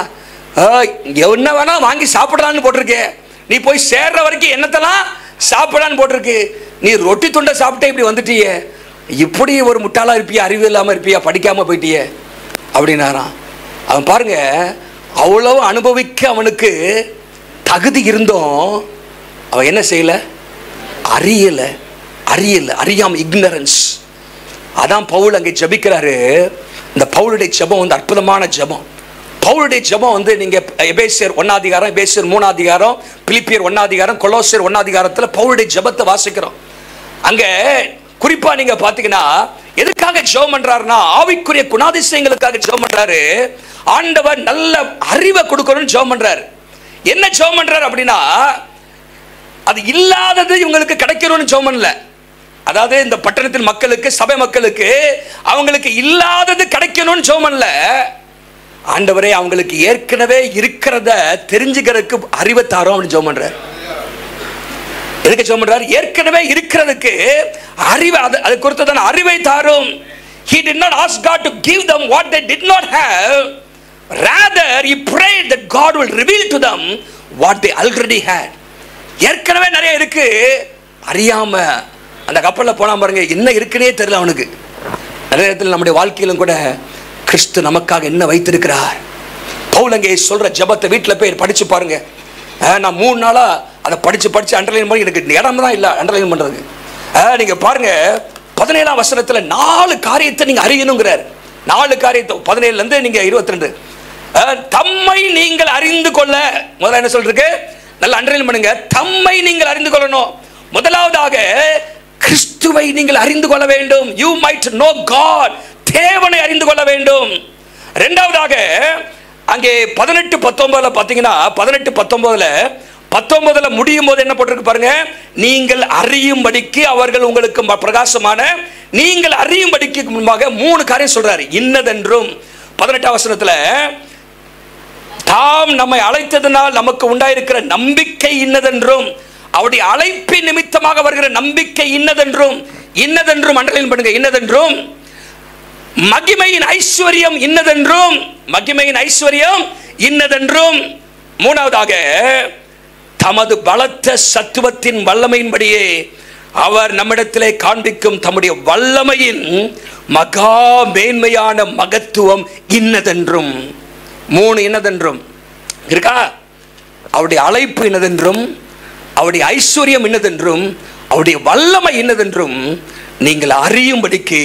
A: என்ன வேணா வாங்கி சாப்பிடலான்னு போட்டிருக்கேன், நீ போய் சேர்ற வரைக்கும் என்னத்தெல்லாம் சாப்பிடலான்னு போட்டிருக்கு, நீ ரொட்டி துண்டை சாப்பிட்டே இப்படி வந்துட்டியே, இப்படி ஒரு முட்டாளா இருப்பியா, அறிவு இல்லாமல் இருப்பியா, படிக்காமல் போயிட்டியே அப்படின்னாரான். அவன் பாருங்க, அவ்வளவு அனுபவிக்க அவனுக்கு தகுதி இருந்தும் அவன் என்ன செய்யல, அறியாம, இக்னரன்ஸ். அதான் பவுல் அங்கே ஜெபிக்கிறாரு. இந்த பவுலுடைய ஜெபம் வந்து அற்புதமான ஜெபம். பவுலுடைய ஜெபம் வந்து நீங்க எபேசியர் 1 அதிகாரம், எபேசியர் 3 அதிகாரம், பிலிப்பியர் 1 அதிகாரம், கொலோசியர் 1 அதிகாரத்தில் பவுலுடைய ஜெபத்தை வாசிக்கிறோம். அங்க குறிப்பா நீங்க பாத்தீங்கன்னா எதுக்காக ஜெபம் பண்றாருன்னா, ஆவிக்குரிய குணாதிசயங்களுக்காக ஜெபம் பண்றாரு. ஆண்டவர் நல்ல அறிவை கொடுக்கணும்னு ஜெபம் பண்றாரு. என்ன ஜெபம் பண்றாரு அப்படின்னா, அது இல்லாதது இவங்களுக்கு கிடைக்கணும்னு ஜெபம் பண்ணல. அதாவது இந்த பட்டணத்தின் மக்களுக்கு, சபை மக்களுக்கு அவங்களுக்கு இல்லாதது கிடைக்கணும்னு ஜெபம் பண்ணல. ஆண்டவரே அவங்களுக்கு ஏற்கனவே இருக்கிறத தெரிஞ்சுக்கிறதுக்கு அறிவை தாரோம் அப்படின்னு ஜெபம் பண்றாரு. எதுக்கு ஜெபம் பண்றாரு? ஏற்கனவே இருக்கிறதுக்கு அறிவை, அது குறித்ததான அறிவை தாரும். He did not ask God to give them what they did not have. Rather he prayed that God will reveal to them what they already had. ஏற்கனவே நிறைய இருக்கு, அறியாம அந்த கப்பலில் போனா பாருங்க, என்ன இருக்குன்னே தெரியல அவனுக்கு. நிறைய நேரத்தில் நம்முடைய வாழ்க்கையிலும் கூட கிறிஸ்து நமக்காக என்ன வைத்திருக்கிறார். பவுல் அங்கே சொல்ற ஜெபத்தை வீட்டில் போய் படிச்சு பாருங்க. நான் 3 நாளா அதை படிச்சு அண்டர்லைன் பண்ணி எனக்கு இடம் தான் இல்லை அண்டர்லைன் பண்றதுக்கு. நீங்க பாருங்க 17ஆம் வசனத்துல 4 காரியத்தை நீங்க அறியணுங்கிறார். 4 காரியத்தை 17ல இருந்து நீங்க 22 தம்மை நீங்கள் அறிந்து கொள்ள, முதல்ல என்ன சொல்றீங்க, நல்ல அண்டர்லைன் பண்ணுங்க. தம்மை நீங்கள் அறிந்து கொள்ளணும். முதலாவதாக கிறிஸ்துவை நீங்கள் அறிந்து கொள்ள வேண்டும். You might know God. தேவனை அறிந்து கொள்ள வேண்டும். இரண்டாவதாக அங்கே 18-19 பார்த்தீங்கன்னா 18-19 முடியும் போது என்ன போட்டிருக்கு பாருங்க, நீங்கள் அறியும்படிக்கு அவர்கள் உங்களுக்கு பிரகாசமான, நீங்கள் அறியும்படிக்கு முன்பாக 3 காரியம் சொல்றாரு. இன்னதென்றும் 18 வசனத்துல தாம் நம்மை அழைத்ததனால் நமக்கு உண்டாயிருக்கிற நம்பிக்கை இன்னதென்றும், அவருடைய அழைப்பின் நிமித்தமாக வருகிற நம்பிக்கை இன்னதென்றும், இன்னதென்றும் அண்டர்லைன் பண்ணுங்க, இன்னதென்றும் மகிமையின் ஐஸ்வர்யம் இன்னதென்றும், மகிமையின் ஐஸ்வர்யம் இன்னதென்றும். மூணாவதாக தமது பலத்த சத்துவத்தின் வல்லமையின்படியே அவர் நம்மிடத்திலே காண்பிக்கும் தம்முடைய வல்லமையின் மகா மேன்மையான மகத்துவம் இன்னதென்றும். 3 இன்னதென்றும் இருக்கா? அவருடைய அழைப்பு இன்னதென்றும், அவருடைய ஐஸ்வர்யம் இன்னதென்றும், அவருடைய வல்லமை இன்னதென்றும் நீங்கள் அறியும்படிக்கு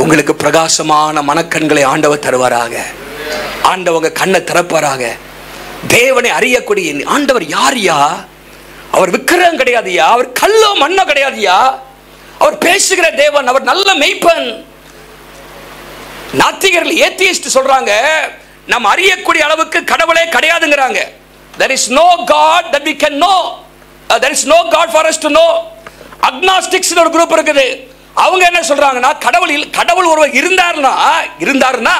A: உங்களுக்கு பிரகாசமான மனக்கண்களை ஆண்டவர் தருவாராக. ஆண்டவங்க கண்ணை திறப்பாராக. தேவனை அறியக்கூடிய ஆண்டவர் யாரியா? அவர் விக்கிரகம் கிடையாதுயா, அவர் கல்லோ மண்ணோ கிடையாதுயா, அவர் பேசுகிற தேவன், அவர் நல்ல மெய்ப்பன். நாத்திகர்கள் ஏத்தியிஸ்ட் சொல்றாங்க, நாம் அறியக்கூடிய அளவுக்கு கடவுளே கிடையாதுங்கிறாங்க. There is no God that we can know. There is no God for us to know. Agnostics ஒரு குரூப் இருக்குது. அவங்க என்ன சொல்றாங்கன்னா, கடவுள் ஒருவர் இருந்தார்னா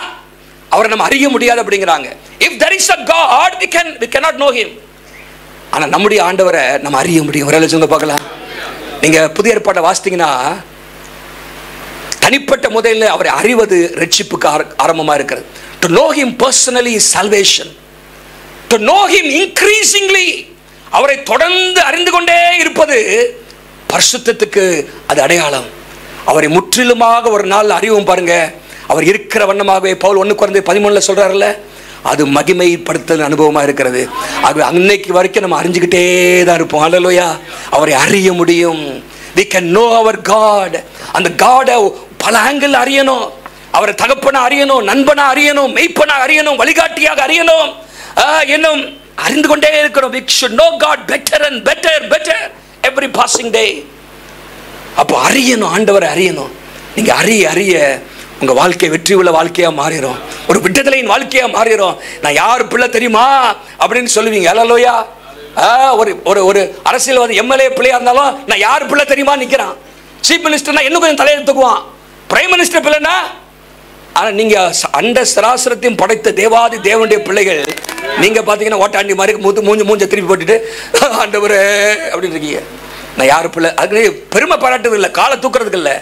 A: அவரை நம்ம அறிய முடியாது அப்படிங்கிறாங்க. If there is a God, we cannot know him. ஆனா நம்முடைய ஆண்டவரை நம்ம அறிய முடியும். ஒரு சொல்லுங்க பார்க்கலாம். நீங்க புதிய ஏற்பாட்டை வாசித்தீங்கன்னா தனிப்பட்ட முறையில் அவரை அறிவது ரட்சிப்புக்கு ஆரம்பமா இருக்கிறது. To know him personally is salvation. To know him increasingly, அவரை தொடர்ந்து அறிந்து கொண்டே இருப்பது பரிசுத்தத்துக்கு அது அடையாளம். அவரை முற்றிலுமாக ஒரு நாள் அறிவும் பாருங்க, அவர் இருக்கிற வண்ணமாகவே பவுல் 1 Corinthians 13 சொல்றாருல்ல, அது மகிமைப்படுத்தல் அனுபவமா இருக்கிறது. ஆகவே அன்னைக்கு வரைக்கும் நம்ம அறிஞ்சுக்கிட்டே தான் இருப்போம். ஹல்லேலூயா. அவரை அறிய முடியும். We can know our God. அந்த காடை பல ஆங்கிள் அறியணும். அவரை தகப்பனா அறியணும், நண்பனா அறியணும், மெய்ப்பனா அறியணும், வழிகாட்டியாக அறியணும், இன்னும் அறிந்து கொண்டே இருக்கணும். We should know God better and better every passing day. அப்போ அறியணும், ஆண்டவரை அறியணும். நீங்க அறிய உங்க வாழ்க்கை வெற்றி உள்ள வாழ்க்கையா மாறிடும், ஒரு விடுதலையின் வாழ்க்கையா மாறிடும். நான் யார் பிள்ளை தெரியுமா அப்படின்னு சொல்லுவீங்க. ஹல்லேலூயா. ஒரு அரசியல்வாதி எம்எல்ஏ பிள்ளையா இருந்தாலும் நான் யார் பிள்ளை தெரியுமா நிக்கிறான். சீஃப் மினிஸ்டர்னா இன்னும் கொஞ்சம் தலையெடுத்துக்குவான். பிரைம் மினிஸ்டர் பிள்ளைனா, ஆனா நீங்க அண்ட சராசரத்தையும் படைத்த தேவாதி தேவனுடைய பிள்ளைகள் நீங்க பாத்தீங்கன்னா ஓட்டாண்டி மாதிரி மூஞ்ச திருப்பி போட்டுட்டு ஆண்டவரே அப்படின்னு இருக்கீங்க. நான் யாரு பிள்ளை, அது பெருமை பாராட்டுறது இல்லை, காலை தூக்குறதுக்கு இல்லை.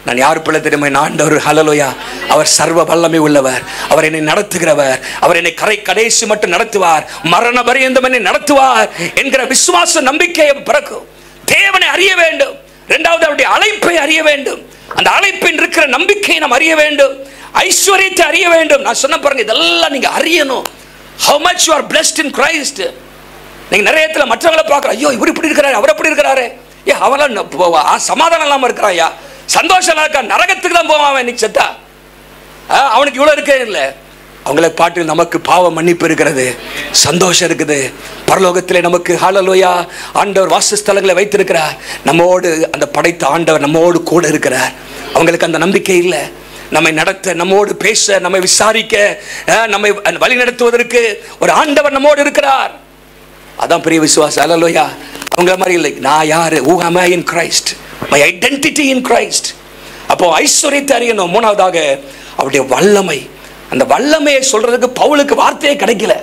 A: நான் யாரு பிள்ளை தெரியுமா? நான் ஆண்டவர். ஹல்லேலூயா. அவர் சர்வ வல்லமை உள்ளவர், அவர் என்னை நடத்துகிறவர், அவர் என்னை கடைசி மட்டும் நடத்துவார், மரண பரியந்தம் என்னை நடத்துவார் என்கிற விசுவாச நம்பிக்கையை பிறக்கும். தேவனை அறிய வேண்டும். இரண்டாவது அவருடைய அழைப்பை அறிய வேண்டும். அந்த அழைப்பின் இருக்கிற நம்பிக்கையை நாம் அறிய வேண்டும். ஐஸ்வர்யத்தை அறிய வேண்டும். நான் சொன்ன பாருங்க, இதெல்லாம் நீங்க அறியணும். How much you are blessed in Christ. நீங்க நிறைய இடத்துல மற்றவங்களை பார்க்குற, ஐயோ இவர் இப்படி இருக்கிறாரு, அவர் அப்படி இருக்கிறாரு, அவெல்லாம் சமாதானம் இல்லாம இருக்கிறாயா, சந்தோஷம் இருக்கா, நரகத்துக்கு தான் போவான் இன்னைக்கு செத்தா, அவனுக்கு இவ்வளவு இருக்கே இல்லை. அவங்களை பாட்டு நமக்கு பாவ மன்னிப்பு இருக்கிறது, சந்தோஷம் இருக்குது. பரலோகத்திலே நமக்கு ஹல்லேலூயா ஆண்டவர் வாசஸ்தலங்களை வைத்திருக்கிறார். நம்மோடு அந்த படைத்த ஆண்டவர் நம்மோடு கூட இருக்கிறார். அவங்களுக்கு அந்த நம்பிக்கை இல்லை. நம்மை நடத்த, நம்மோடு பேச, நம்மை விசாரிக்க, நம்மை வழி நடத்துவதற்கு ஒரு ஆண்டவர் நம்மோடு இருக்கிறார். அதான் பெரிய விசுவாசம். ஹல்லேலூயா. அவங்கள மாதிரி இல்லை. நான் யாரு? Who am I in Christ? My identity in Christ. அப்போ ஐஸ்வர்யத்தை அறியணும். மூணாவதாக அவருடைய வல்லமை. அந்த வல்லமையை சொல்றதுக்கு பவுலுக்கு வார்த்தையே கிடைக்கல.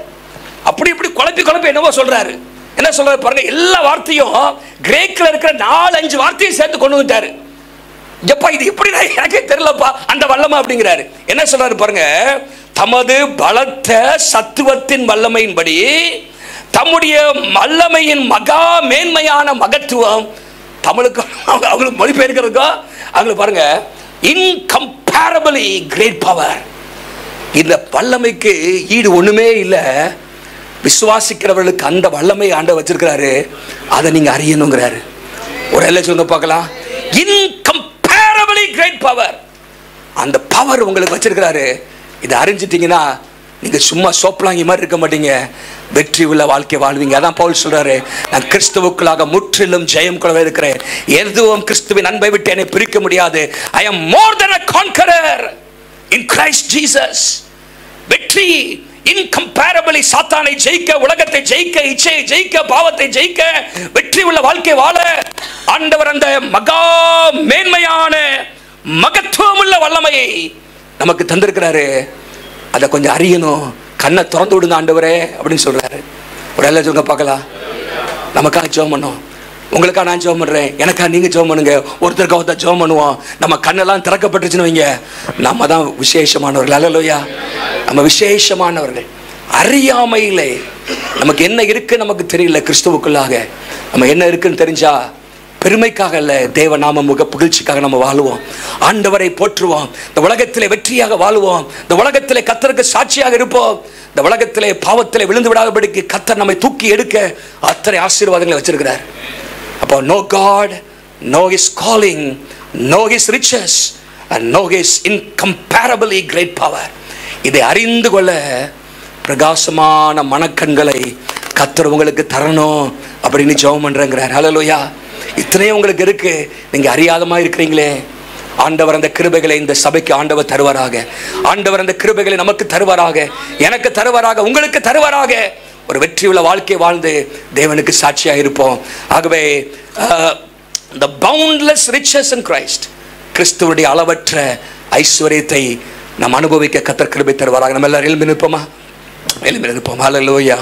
A: அப்படி இப்படி குழப்பி என்னவோ சொல்றாரு. என்ன சொல்றாரு பாருங்க, எல்லா வார்த்தையும் கிரேக்கில் இருக்கிற 4-5 வார்த்தையை சேர்த்து கொண்டு வந்துட்டாரு. எப்பா இது எப்படி எனக்கே தெரியலப்பா அந்த வல்லமை அப்படிங்கிறாரு. என்ன சொல்றாரு பாருங்க, தமது பலத்த சத்துவத்தின் வல்லமையின்படி தம்முடைய வல்லமையின் மகா மேன்மையான மகத்துவம். தமிழுக்கு அவங்களுக்கு மொழிபெயர்க்கிறதுக்கும் அவங்களுக்கு பாருங்க, இன்கம்பேரபிளி கிரேட் பவர். இந்த வல்லமைக்கு ஈடு ஒண்ணுமே இல்லை. விசுவாசிக்கிறவர்களுக்கு அந்த வல்லமை ஆண்டவர் வச்சிருக்கிறாரு. அதை நீங்க அறியணுங்கிறாரு. ஒரு எல்லை சொல்லுங்க பார்க்கலாம். இன்கம்பேரபிளி கிரேட் பவர். அந்த பவர் உங்களுக்கு வச்சிருக்கிறாரு. இதை அறிஞ்சிட்டீங்கன்னா நீங்க சும்மா சோப்பலாங்கி மாதிரி இருக்க மாட்டீங்க, வெற்றி உள்ள வாழ்க்கை வாழ்வீங்க. அதான் பவுல் சொல்றாரு, நான் கிறிஸ்துவுக்குள்ளாக முற்றிலும் ஜெயம் கொள்ளவே இருக்கிறேன், எதுவும் கிறிஸ்துவின் அன்பை விட்டு என்னை பிரிக்க முடியாது. I am more than a conqueror in Christ Jesus. வெற்றி incomparably சாத்தானை ஜெயிக்க, உலகத்தை ஜெயிக்க, இச்சையை ஜெயிக்க, பாவத்தை ஜெயிக்க, வெற்றி உள்ள வாழ்க்கை வாழ ஆண்டவர் அந்த மகா மேன்மையான மகத்துவம் உள்ள வல்லமையை நமக்கு தந்திருக்கிறாரு. அதை கொஞ்சம் அறியணும். கண்ணை திறந்து விடுங்க ஆண்டவரே அப்படின்னு சொல்றாரு. ஒரு எல்லாம் சொல்லுங்க பார்க்கலாம். நமக்காக ஜெபம் பண்ணோம், உங்களுக்காக நான் ஜெபம் பண்றேன், எனக்கா நீங்க ஜெபம் பண்ணுங்க, ஒருத்தருக்காக தான் ஜெபம் பண்ணுவோம். நம்ம கண்ணெல்லாம் திறக்கப்பட்டுச்சுன்னு வைங்க, நம்ம தான் விசேஷமானவர்கள். அல்லேலூயா, நம்ம விசேஷமானவர்கள். அறியாமையிலே நமக்கு என்ன இருக்கு நமக்கு தெரியல. கிறிஸ்துவுக்குள்ளாக நம்ம என்ன இருக்குன்னு தெரிஞ்சா பெருமைக்காக அல்ல, தேவ நாம முக புகழ்ச்சிக்காக நம்ம வாழுவோம். ஆண்டவரை போற்றுவோம். இந்த உலகத்திலே வெற்றியாக வாழுவோம். இந்த உலகத்திலே கர்த்தருக்கு சாட்சியாக இருப்போம். இந்த உலகத்திலே பாவத்திலே விழுந்து விடாதபடிக்கு கர்த்தர் நம்மை தூக்கி எடுக்க அத்தனை ஆசீர்வாதங்களை வச்சிருக்கிறார். அப்போ know God, know His calling, know His riches and know His incomparably great power. இதை அறிந்து கொள்ள பிரகாசமான மனக்கண்களை கர்த்தர் உங்களுக்கு தரணும் அப்படின்னு ஜெபம் பண்றேங்கிறார். ஹல்லேலூயா. இத்தனையும் உங்களுக்கு இருக்கு, நீங்க அறியாதமா இருக்கிறீங்களே. ஆண்டவர் அந்த கிருபைகளை இந்த சபைக்கு ஆண்டவர் தருவாராக. ஆண்டவர் அந்த கிருபைகளை நமக்கு தருவாராக, எனக்கு தருவாராக, உங்களுக்கு தருவாராக. ஒரு வெற்றியுள்ள வாழ்க்கை வாழ்ந்து தேவனுக்கு சாட்சியாக இருப்போம். ஆகவே the boundless riches in Christ, கிறிஸ்துவுடைய அளவற்ற ஐஸ்வரியத்தை நாம் அனுபவிக்க கர்த்தர் கிருபை தருவாராக. நம்ம எல்லாரும் எழும்பி நிற்போமா? எழும்பி நிற்போம். ஹல்லேலூயா.